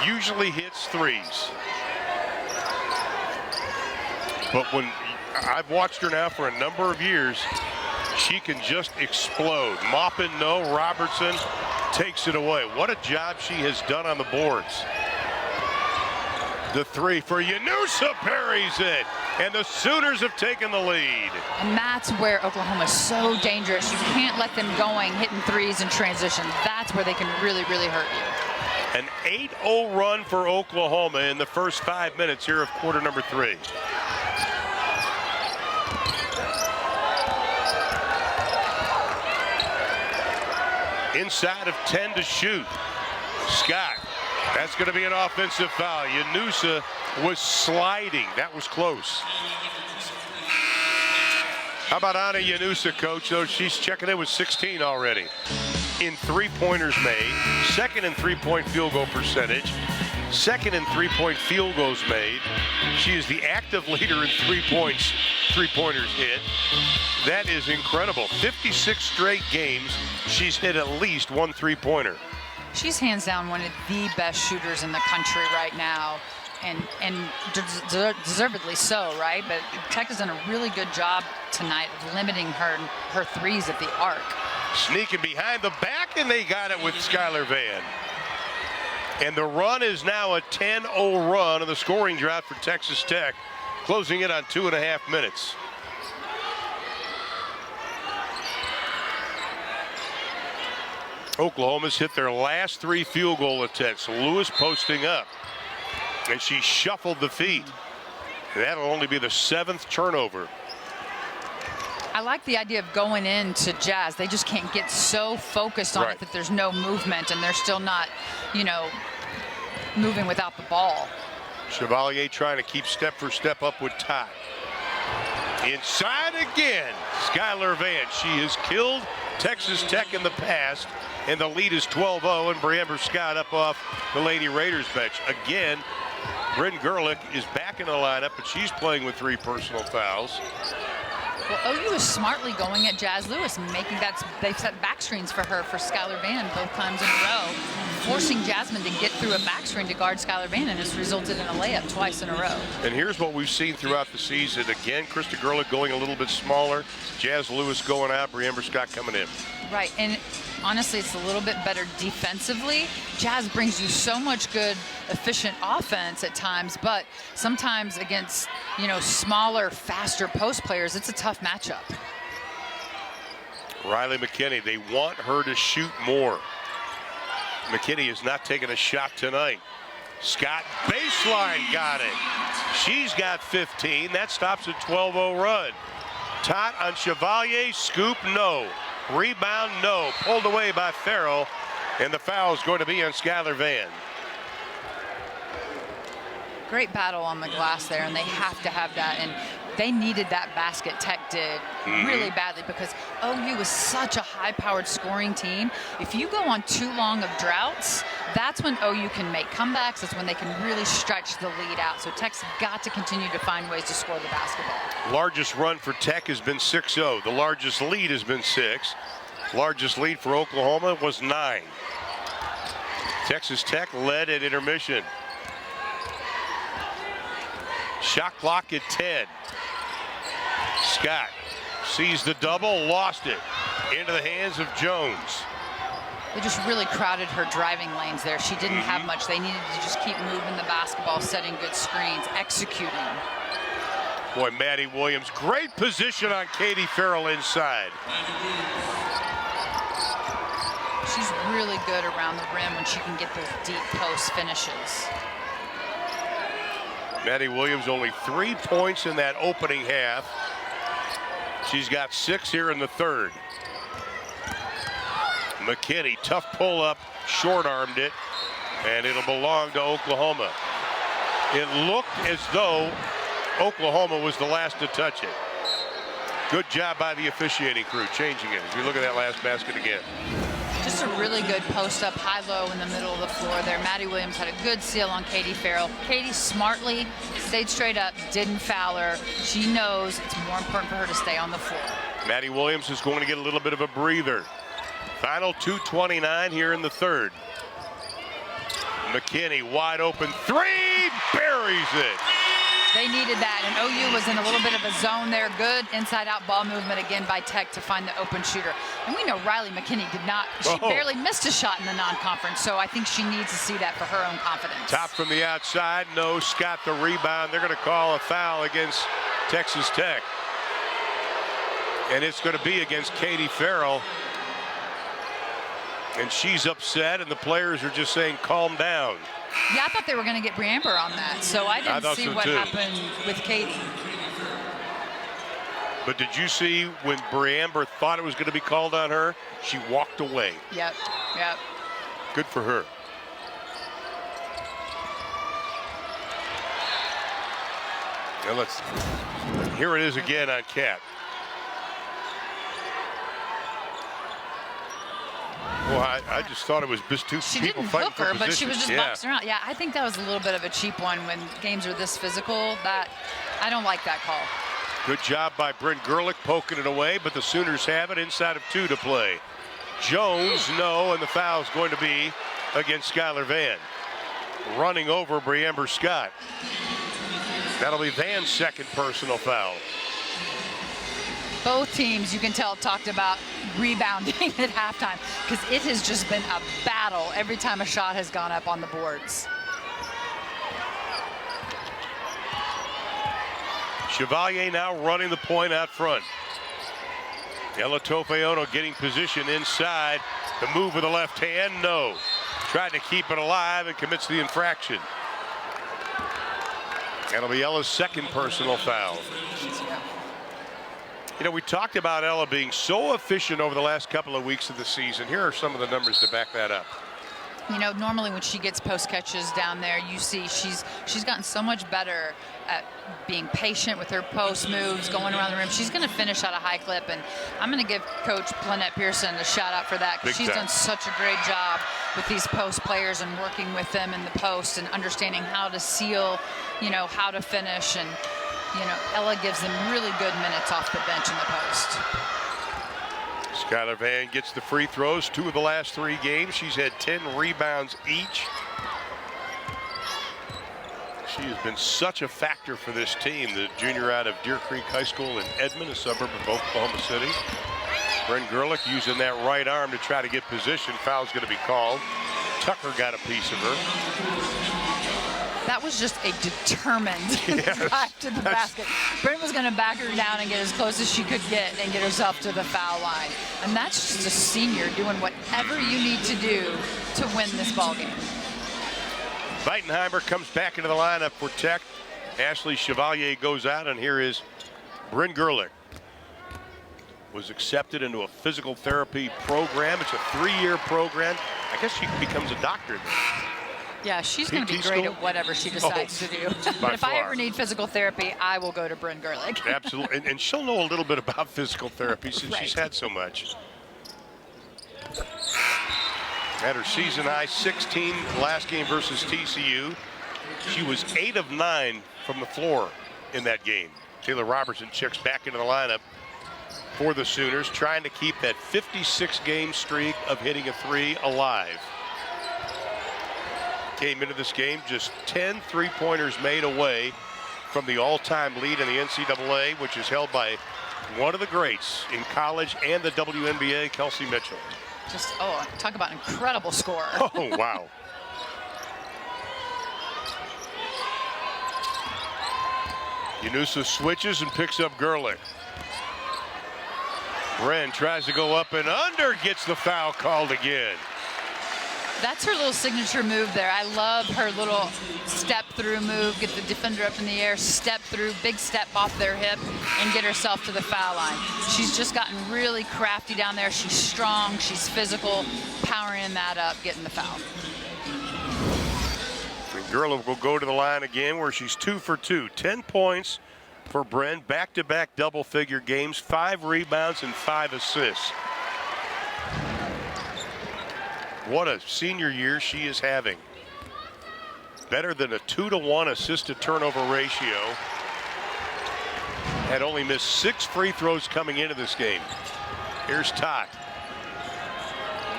Usually hits 3s. But when I've watched her now for a number of years, she can just explode. Maupin, no. Robertson takes it away. What a job she has done on the boards. The 3 for Janusa, parries it. And the Sooners have taken the lead. And that's where Oklahoma is so dangerous. You can't let them going, hitting 3s in transition. That's where they can really, really hurt you. An 8-0 run for Oklahoma in the first 5 minutes here of quarter number 3. Inside of 10 to shoot. Scott. That's going to be an offensive foul. Janusa was sliding. That was close. How about Ana Janusa, coach? Though she's checking in with 16 already. In three-pointers made, second in three-point field goal percentage, second in three-point field goals made. She is the active leader in three-pointers hit. That is incredible. 56 straight games, she's hit at least one three-pointer. She's hands down one of the best shooters in the country right now, and deservedly so, right? But Tech has done a really good job tonight of limiting her 3s at the arc. Sneaking behind the back, and they got it with Skylar Vann. And the run is now a 10-0 run, and the scoring drought for Texas Tech, closing it on 2.5 minutes. Oklahoma's hit their last 3 field goal attempts. Lewis posting up, and she shuffled the feet. That'll only be the 7th turnover. I like the idea of going into Jazz. They just can't get so focused on it that there's no movement, and they're still not, moving without the ball. Chevalier trying to keep step for step up with Todd. Inside again, Skylar Vann. She has killed Texas Tech in the past, and the lead is 12-0, and Bre'Amber Scott up off the Lady Raiders bench. Again, Bryn Gerlich is back in the lineup, but she's playing with 3 personal fouls. Well, OU is smartly going at Jazz Lewis, making that they've set back screens for her for Skylar Vann both times in a row, forcing Jasmine to get through a back screen to guard Skylar Vann, and it's resulted in a layup twice in a row. And here's what we've seen throughout the season. Again, Krista Gerlich going a little bit smaller, Jazz Lewis going out, Bre'Amber Scott coming in. Right, and honestly, it's a little bit better defensively. Jazz brings you so much good, efficient offense at times, but sometimes against, smaller, faster post players, it's a tough matchup. Riley McKinney, they want her to shoot more. McKinney has not taken a shot tonight. Scott, baseline, got it. She's got 15. That stops a 12-0 run. Tot on Chevalier, scoop, no. Rebound, no. Pulled away by Farrell, and the foul is going to be on Skylar Vann. Great battle on the glass there, and they have to have that. And they needed that basket, Tech did, really badly, because OU is such a high-powered scoring team. If you go on too long of droughts, that's when OU can make comebacks. That's when they can really stretch the lead out. So Tech's got to continue to find ways to score the basketball. Largest run for Tech has been 6-0. The largest lead has been 6. Largest lead for Oklahoma was 9. Texas Tech led at intermission. Shot clock at 10. Scott sees the double, lost it. Into the hands of Jones. They just really crowded her driving lanes there. She didn't have much. They needed to just keep moving the basketball, setting good screens, executing. Boy, Maddie Williams, great position on Katie Farrell inside. She's really good around the rim when she can get those deep post finishes. Maddie Williams only 3 points in that opening half. She's got 6 here in the third. McKinney, tough pull up, short-armed it, and it'll belong to Oklahoma. It looked as though Oklahoma was the last to touch it. Good job by the officiating crew changing it as we look at that last basket again. Just a really good post-up high-low in the middle of the floor there. Maddie Williams had a good seal on Katie Farrell. Katie smartly stayed straight up, didn't foul her. She knows it's more important for her to stay on the floor. Maddie Williams is going to get a little bit of a breather. Final 2:29 here in the third. McKinney wide open three, buries it. They needed that, and OU was in a little bit of a zone there. Good inside-out ball movement again by Tech to find the open shooter. And we know Riley McKinney did not, she barely missed a shot in the non-conference, so I think she needs to see that for her own confidence. Top from the outside, no, Scott the rebound. They're going to call a foul against Texas Tech. And it's going to be against Katie Farrell. And she's upset, and the players are just saying, calm down. Yeah, I thought they were going to get Bre'Amber on that, so I didn't see what happened with Katie. But did you see when Bre'Amber thought it was going to be called on her, she walked away. Yep. Good for her. Now here it is again on Cat. Well, I just thought it was just two people fighting for position. She didn't hook her, but she was just boxing around. Yeah, I think that was a little bit of a cheap one when games are this physical. That I don't like that call. Good job by Bryn Gerlich poking it away, but the Sooners have it inside of 2 to play. Jones, no, and the foul is going to be against Skylar Van. Running over Bre'Amber Scott. That'll be Van's second personal foul. Both teams, you can tell, talked about rebounding at halftime because it has just been a battle every time a shot has gone up on the boards. Chevalier now running the point out front. Ella Tofeono getting position inside. The move with the left hand, no. Tried to keep it alive and commits the infraction. That'll be Ella's second personal foul. You know, we talked about Ella being so efficient over the last couple of weeks of the season. Here are some of the numbers to back that up. You know, normally when she gets post catches down there, you see she's gotten so much better at being patient with her post moves, going around the rim. She's going to finish at a high clip, and I'm going to give Coach Plannette Pearson a shout out for that because she's done such a great job with these post players and working with them in the post and understanding how to seal, you know, how to finish. And you know, Ella gives them really good minutes off the bench in the post. Skylar Van gets the free throws, 2 of the last 3 games. She's had 10 rebounds each. She has been such a factor for this team, the junior out of Deer Creek High School in Edmond, a suburb of Oklahoma City. Bryn Gerlich using that right arm to try to get position. Foul's going to be called. Tucker got a piece of her. That was just a determined drive to the basket. Bryn was going to back her down and get as close as she could get and get herself to the foul line. And that's just a senior doing whatever you need to do to win this ball game. Weitenheimer comes back into the lineup for Tech. Ashley Chevalier goes out, and here is Bryn Gerlich. Was accepted into a physical therapy program. It's a 3-year program. I guess she becomes a doctor then. Yeah, she's going to be great at whatever she decides to do. But if I ever need physical therapy, I will go to Bryn Gerlich. Absolutely, and she'll know a little bit about physical therapy since she's had so much. Had her season high 16 last game versus TCU. She was 8 of 9 from the floor in that game. Taylor Robertson checks back into the lineup for the Sooners, trying to keep that 56-game streak of hitting a 3 alive. Came into this game just 10 3-pointers made away from the all-time lead in the NCAA, which is held by one of the greats in college and the WNBA, Kelsey Mitchell. Just, oh, talk about incredible score. Oh, wow. Yanusa switches and picks up Gerlich. Bren tries to go up and under, gets the foul called again. That's her little signature move there. I love her little step through move, get the defender up in the air, step through, big step off their hip, and get herself to the foul line. She's just gotten really crafty down there. She's strong, she's physical, powering that up, getting the foul. And Gerlich will go to the line again where she's 2 for 2. 10 points for Bren, back-to-back double-figure games, 5 rebounds and 5 assists. What a senior year she is having. Better than a 2-to-1 assist-to-turnover ratio. Had only missed 6 free throws coming into this game. Here's Tot.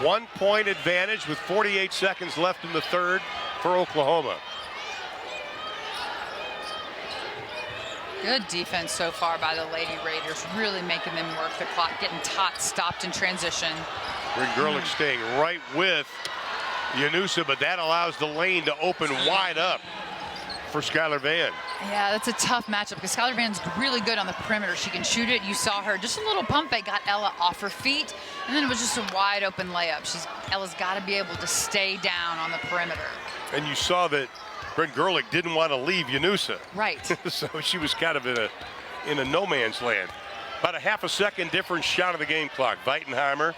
1 point advantage with 48 seconds left in the third for Oklahoma. Good defense so far by the Lady Raiders, really making them work the clock, getting Tot stopped in transition. Gerlich staying right with Yanusa, but that allows the lane to open wide up for Skylar Vann. Yeah, that's a tough matchup because Skylar Vann's really good on the perimeter. She can shoot it. You saw her, just a little pump fake, got Ella off her feet, and then it was just a wide open layup. Ella's got to be able to stay down on the perimeter. And you saw that Gerlich didn't want to leave Yanusa. Right. So she was kind of in a no man's land. About a half a second difference shot of the game clock. Weitenheimer.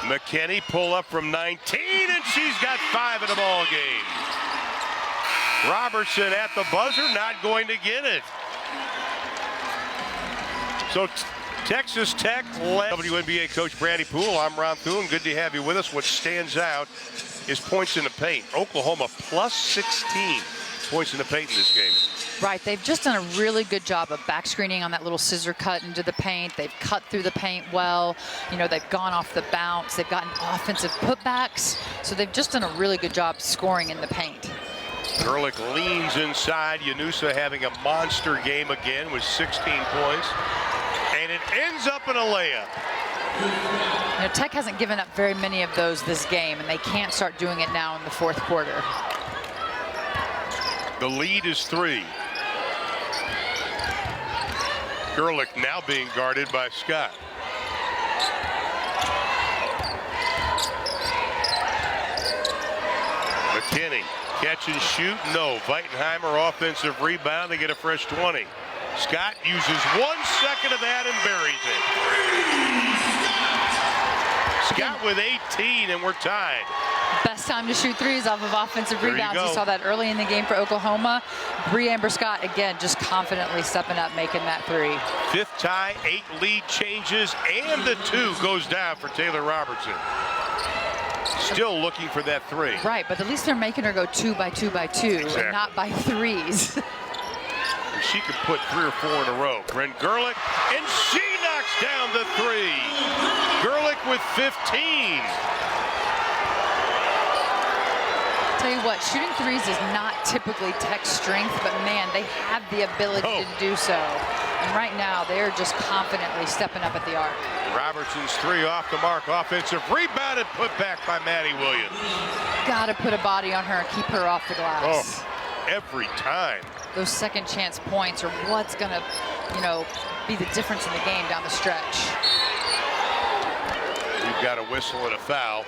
McKinney pull up from 19, and she's got 5 in the ball game. Robertson at the buzzer, not going to get it. So Texas Tech led. WNBA coach Brandy Poole, I'm Ron Thune. Good to have you with us. What stands out is points in the paint. Oklahoma plus 16 points in the paint in this game. Right, they've just done a really good job of back screening on that little scissor cut into the paint. They've cut through the paint well. You know, they've gone off the bounce. They've gotten offensive putbacks. So they've just done a really good job scoring in the paint. Gerlich leans inside. Yanusa having a monster game again with 16 points. And it ends up in a layup. You know, Tech hasn't given up very many of those this game, and they can't start doing it now in the fourth quarter. The lead is 3. Gerlich now being guarded by Scott. McKinney, catch and shoot, no. Weitenheimer offensive rebound, they get a fresh 20. Scott uses 1 second of that and buries it. Scott with 18, and we're tied. Best time to shoot threes off of offensive rebounds. You saw that early in the game for Oklahoma. Bre'Amber Scott, again, just confidently stepping up, making that 3. 5th tie, 8 lead changes, and the 2 goes down for Taylor Robertson. Still looking for that 3. Right, but at least they're making her go 2 by 2 by 2, exactly. And not by 3s. She can put 3 or 4 in a row. Bren Gerlich, and she knocks down the 3. Gerlich with 15. Tell you what, shooting 3s is not typically Tech's strength, but man, they have the ability to do so. And right now, they're just confidently stepping up at the arc. Robertson's 3 off the mark. Offensive rebound and put back by Maddie Williams. Got to put a body on her and keep her off the glass. Oh, every time. Those second chance points are what's going to, you know, be the difference in the game down the stretch. We've got a whistle and a foul.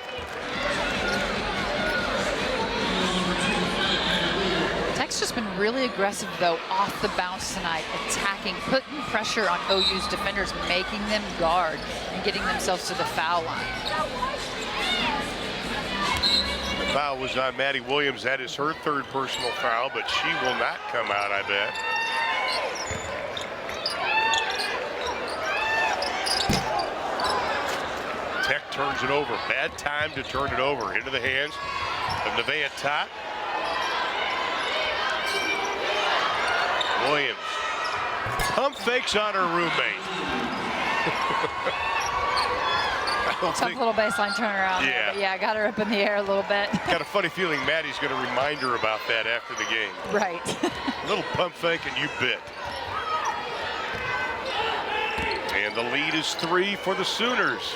Tech's just been really aggressive, though, off the bounce tonight, attacking, putting pressure on OU's defenders, making them guard, and getting themselves to the foul line. The foul was on Maddie Williams. That is her 3rd personal foul, but she will not come out, I bet. Tech turns it over. Bad time to turn it over. Into the hands of Nevaeh Tot. Williams. Pump fakes on her roommate. Tough little baseline turnaround. Yeah. There, but yeah, got her up in the air a little bit. Got a funny feeling Maddie's going to remind her about that after the game. Right. A little pump fake and you bit. And the lead is 3 for the Sooners.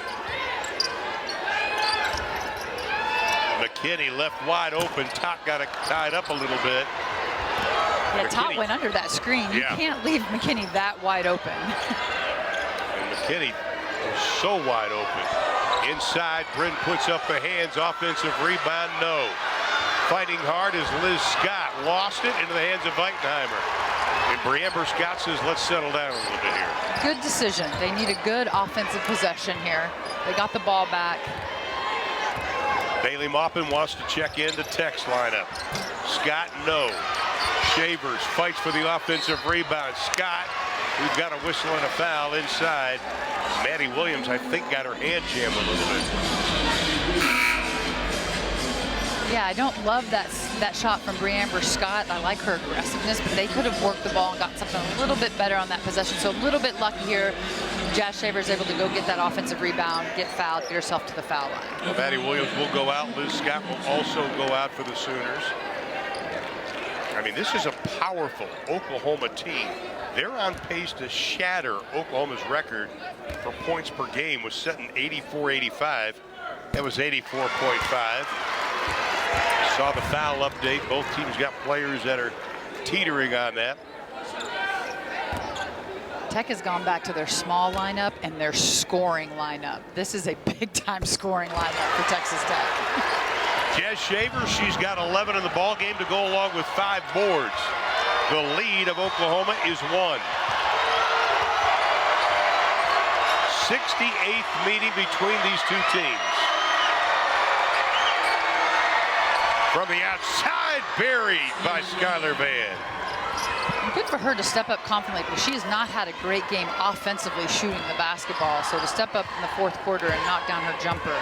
McKinney left wide open. Tot got it tied up a little bit. Yeah, Tot went under that screen. You can't leave McKinney that wide open. And McKinney was so wide open. Inside, Bryn puts up the hands. Offensive rebound, no. Fighting hard as Liz Scott lost it into the hands of Weitenheimer. And Bre'Amber Scott says, let's settle down a little bit here. Good decision. They need a good offensive possession here. They got the ball back. Bailey Maupin wants to check in the Tech's lineup. Scott, no. Shavers fights for the offensive rebound. Scott, we've got a whistle and a foul inside. Maddie Williams, I think, got her hand jammed a little bit. Yeah, I don't love that shot from Bre'Amber Scott. I like her aggressiveness, but they could have worked the ball and got something a little bit better on that possession. So a little bit lucky here. Jazz Shaver's able to go get that offensive rebound, get fouled, get herself to the foul line. Well, Maddie Williams will go out. Liz Scott will also go out for the Sooners. I mean, this is a powerful Oklahoma team. They're on pace to shatter Oklahoma's record for points per game, was set in 84-85. That was 84.5. Saw the foul update. Both teams got players that are teetering on that. Tech has gone back to their small lineup and their scoring lineup. This is a big-time scoring lineup for Texas Tech. Jazz Shaver, she's got 11 in the ball game to go along with 5 boards. The lead of Oklahoma is 1. 68th meeting between these two teams. From the outside, buried by Skylar Van. Good for her to step up confidently, because she has not had a great game offensively shooting the basketball. So to step up in the 4th quarter and knock down her jumper.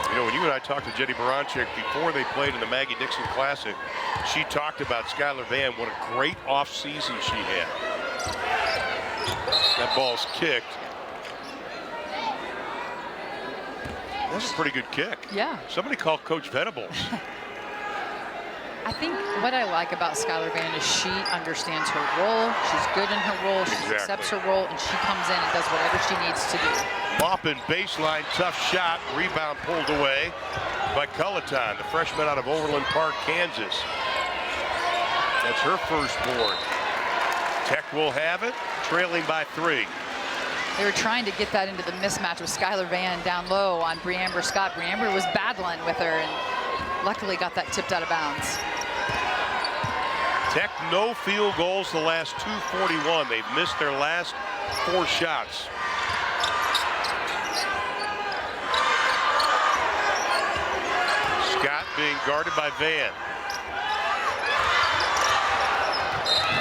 You know, when you and I talked to Jenny Baranczyk before they played in the Maggie Dixon Classic, she talked about Skylar Van, what a great offseason she had. That ball's kicked. That's a pretty good kick. Yeah. Somebody called Coach Venables. I think what I like about Skylar Van is she understands her role. She's good in her role. She accepts her role, and she comes in and does whatever she needs to do. Maupin baseline, tough shot. Rebound pulled away by Culleton, the freshman out of Overland Park, Kansas. That's her first board. Tech will have it, trailing by 3. They were trying to get that into the mismatch with Skylar Van down low on Bre'Amber Scott. Bre'Amber was battling with her and luckily got that tipped out of bounds. Tech no field goals the last 2:41. They've missed their last 4 shots. Scott being guarded by Van.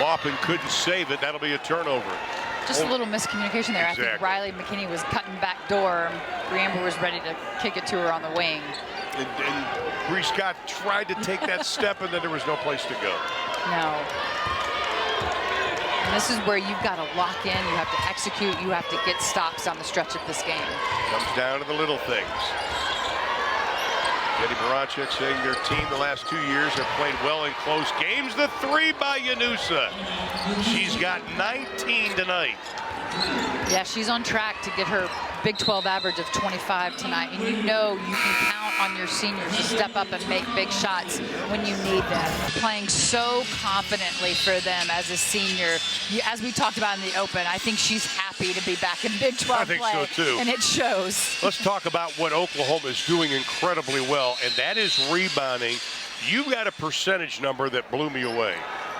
Maupin couldn't save it. That'll be a turnover. Just a little miscommunication there. Exactly. I think Riley McKinney was cutting back door. Bre'Amber was ready to kick it to her on the wing. And Bree Scott tried to take that step, and then there was no place to go. No. And this is where you've got to lock in. You have to execute. You have to get stops on the stretch of this game. Comes down to the little things. Jenny Baranczyk saying their team the last 2 years have played well in close games. The 3 by Yanusa. She's got 19 tonight. Yeah, she's on track to get her Big 12 average of 25 tonight. And you know you can count on your seniors to step up and make big shots when you need them. Playing so confidently for them as a senior. As we talked about in the open, I think she's happy to be back in Big 12 play. I think so too. And it shows. Let's talk about what Oklahoma is doing incredibly well, and that is rebounding. You got a percentage number that blew me away.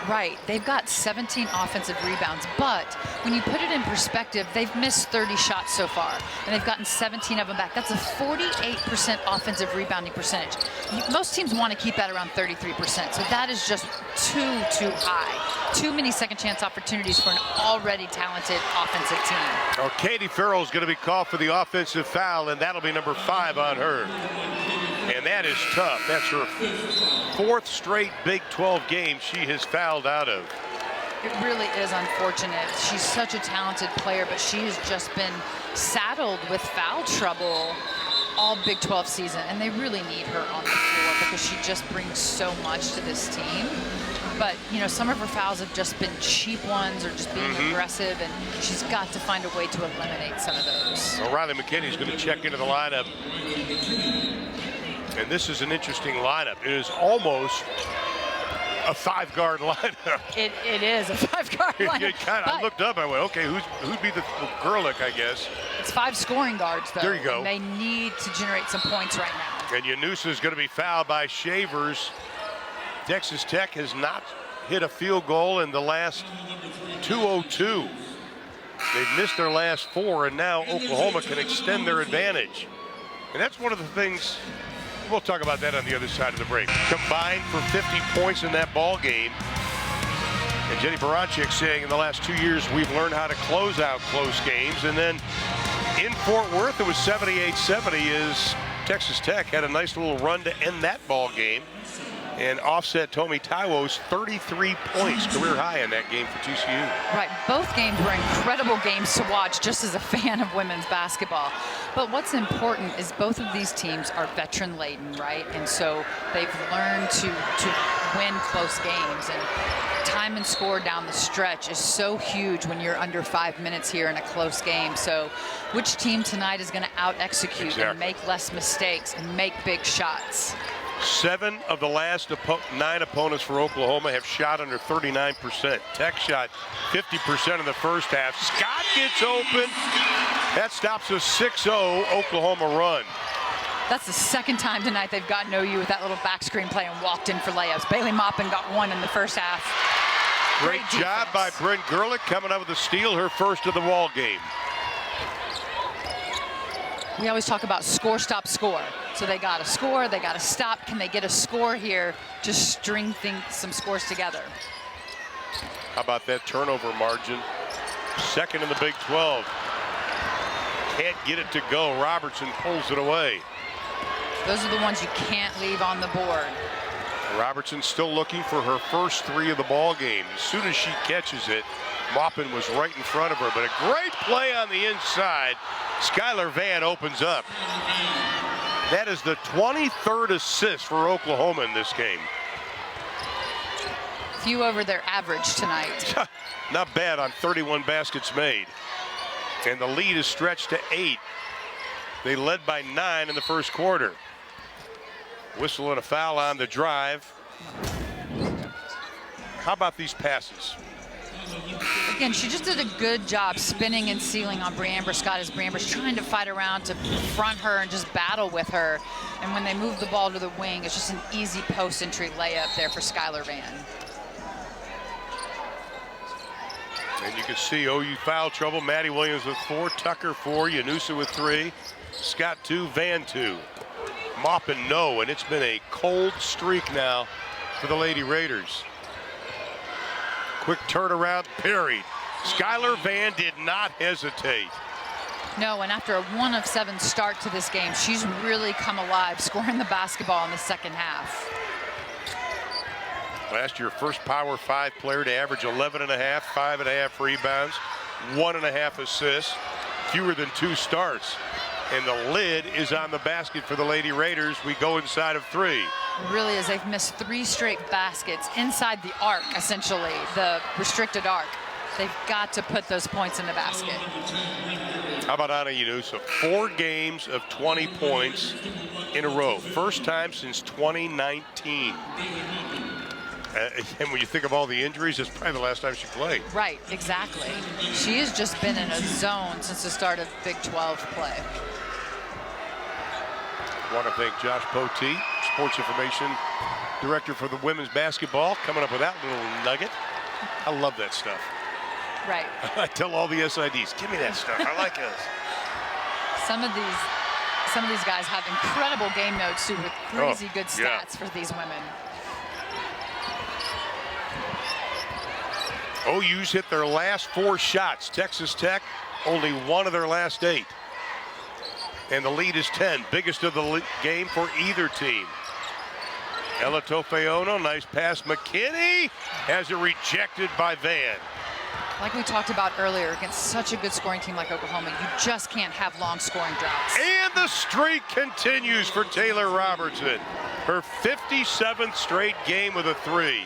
Right. They've got 17 offensive rebounds, but when you put it in perspective, they've missed 30 shots so far, and they've gotten 17 of them back. That's a 48% offensive rebounding percentage. Most teams want to keep that around 33%, so that is just too high. Too many second chance opportunities for an already talented offensive team. Well, Katie Farrell is going to be called for the offensive foul, and that'll be number 5 on her. And that is tough. That's her 4th straight Big 12 game she has fouled out of. It really is unfortunate. She's such a talented player, but she has just been saddled with foul trouble all Big 12 season, and they really need her on the floor because she just brings so much to this team. But, you know, some of her fouls have just been cheap ones or just being aggressive, and she's got to find a way to eliminate some of those. Well, Riley McKinney's going to check into the lineup. And this is an interesting lineup. It is almost a 5-guard lineup. It is a 5-guard lineup. I looked up, I went, okay, who'd be the Gerlich, I guess. It's 5 scoring guards, though. There you go. And they need to generate some points right now. And Yanusa is going to be fouled by Shavers. Texas Tech has not hit a field goal in the last 2:02. They've missed their last 4, and now Oklahoma can extend their advantage. And that's one of the things, we'll talk about that on the other side of the break. Combined for 50 points in that ball game. And Jenny Baranczyk saying in the last 2 years, we've learned how to close out close games. And then in Fort Worth, it was 78-70 as Texas Tech had a nice little run to end that ball game. And offset Tomi Taiwo's 33 points, career high in that game for TCU. Right, both games were incredible games to watch just as a fan of women's basketball. But what's important is both of these teams are veteran laden, right? And so they've learned to win close games. And time and score down the stretch is so huge when you're under 5 minutes here in a close game. So which team tonight is going to out-execute and make less mistakes and make big shots? 7 of the last 9 opponents for Oklahoma have shot under 39%. Tech shot 50% in the first half. Scott gets open. That stops a 6-0 Oklahoma run. That's the second time tonight they've gotten OU with that little back screen play and walked in for layups. Bailey Maupin got 1 in the first half. Great job by Bryn Gerlich coming up with a steal, her first of the ball game. We always talk about score, stop, score. So they got to score, they got to stop. Can they get a score here to string some scores together? How about that turnover margin? Second in the Big 12. Can't get it to go. Robertson pulls it away. Those are the ones you can't leave on the board. Robertson still looking for her first 3 of the ball game. As soon as she catches it, Maupin was right in front of her, but a great play on the inside. Skylar Vann opens up. That is the 23rd assist for Oklahoma in this game. Few over their average tonight. Not bad on 31 baskets made. And the lead is stretched to 8. They led by 9 in the first quarter. Whistle and a foul on the drive. How about these passes? Again, she just did a good job spinning and sealing on Bre'Amber Scott as Bre'Amber's trying to fight around to front her and just battle with her. And when they move the ball to the wing, it's just an easy post entry layup there for Skylar Vann. And you can see OU foul trouble. Maddie Williams with 4, Tucker 4, Yanusa with 3, Scott 2, Vann 2. Maupin no, and it's been a cold streak now for the Lady Raiders. Quick turnaround, parried. Skylar Vann did not hesitate. No, and after a 1 of 7 start to this game, she's really come alive, scoring the basketball in the second half. Last year, first Power 5 player to average 11.5, 5.5 rebounds, 1.5 assists, fewer than 2 starts. And the lid is on the basket for the Lady Raiders. We go inside of 3. It really is. They've missed 3 straight baskets inside the arc, essentially, the restricted arc. They've got to put those points in the basket. How about Anna Yanusa? 4 games of 20 points in a row. First time since 2019. And when you think of all the injuries, it's probably the last time she played. Right, exactly. She has just been in a zone since the start of Big 12 play. I want to thank Josh Poteet, Sports Information Director for the women's basketball, coming up with that little nugget. I love that stuff. Right. I tell all the SIDs, give me that stuff. I like this. Some of these guys have incredible game notes too, with crazy good stats for these women. OU's hit their last 4 shots. Texas Tech, only 1 of their last 8. And the lead is 10, biggest of the game for either team. Ella Tofeono, nice pass. McKinney has it rejected by Vann. Like we talked about earlier, against such a good scoring team like Oklahoma, you just can't have long scoring droughts. And the streak continues for Taylor Robertson. Her 57th straight game with a 3.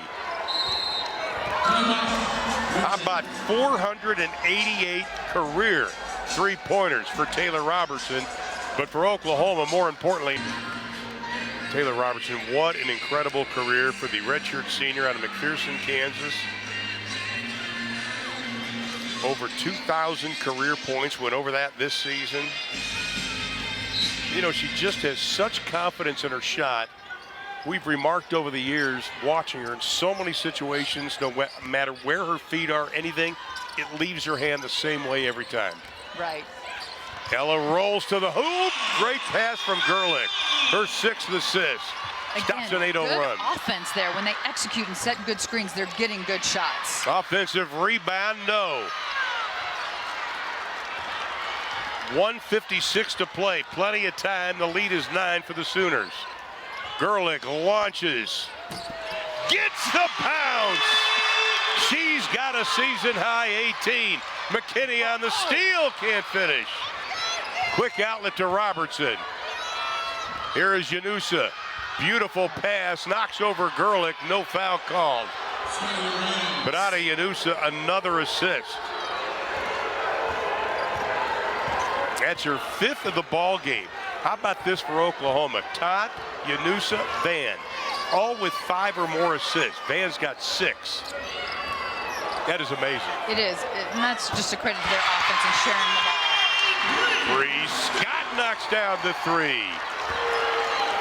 How about 488 career 3-pointers for Taylor Robertson, but for Oklahoma, more importantly, Taylor Robertson, what an incredible career for the redshirt senior out of McPherson, Kansas. Over 2,000 career points, went over that this season. You know, she just has such confidence in her shot. We've remarked over the years, watching her in so many situations, no matter where her feet are, anything, it leaves her hand the same way every time. Right. Ella rolls to the hoop. Great pass from Gerlich. Her 6th assist. Stops an 8-0 run. Offense there. When they execute and set good screens, they're getting good shots. Offensive rebound, no. 1:56 to play. Plenty of time. The lead is 9 for the Sooners. Gerlich launches. Gets the pounce. She's got a season-high 18. McKinney on the steal. Can't finish. Quick outlet to Robertson. Here is Yanusa. Beautiful pass. Knocks over Gerlich. No foul called. But out of Yanusa, another assist. That's her 5th of the ball game. How about this for Oklahoma? Todd, Yanusa, Van, all with 5 or more assists. Van's got 6. That is amazing. It is, and that's just a credit to their offense and sharing the ball. Bree Scott knocks down the 3.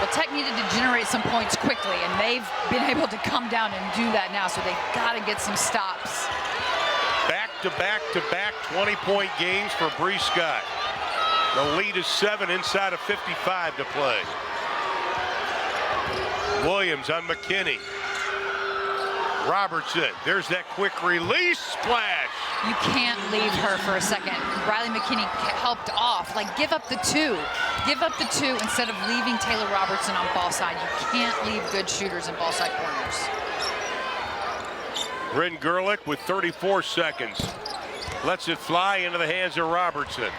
Well, Tech needed to generate some points quickly, and they've been able to come down and do that now, so they've got to get some stops. Back-to-back 20-point games for Bree Scott. The lead is 7 inside of 55 to play. Williams on McKinney. Robertson, there's that quick release splash. You can't leave her for a second. Riley McKinney helped off. Like, give up the 2. Give up the 2 instead of leaving Taylor Robertson on ball side. You can't leave good shooters in ball side corners. Bryn Gerlich with 34 seconds. Lets it fly into the hands of Robertson.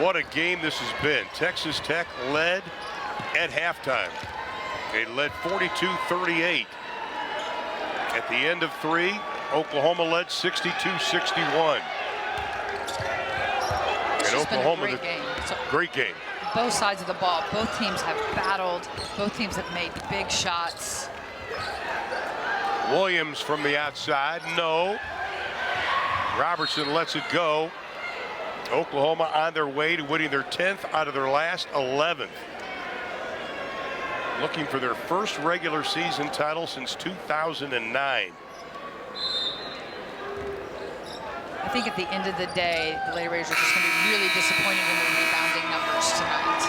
What a game this has been. Texas Tech led at halftime. They led 42-38. At the end of 3, Oklahoma led 62-61. And Oklahoma, great game. Great game. Both sides of the ball. Both teams have battled. Both teams have made big shots. Williams from the outside, no. Robertson lets it go. Oklahoma on their way to winning their 10th out of their last 11th. Looking for their first regular season title since 2009. I think at the end of the day, the Lady Raiders are just going to be really disappointed in the rebounding numbers tonight.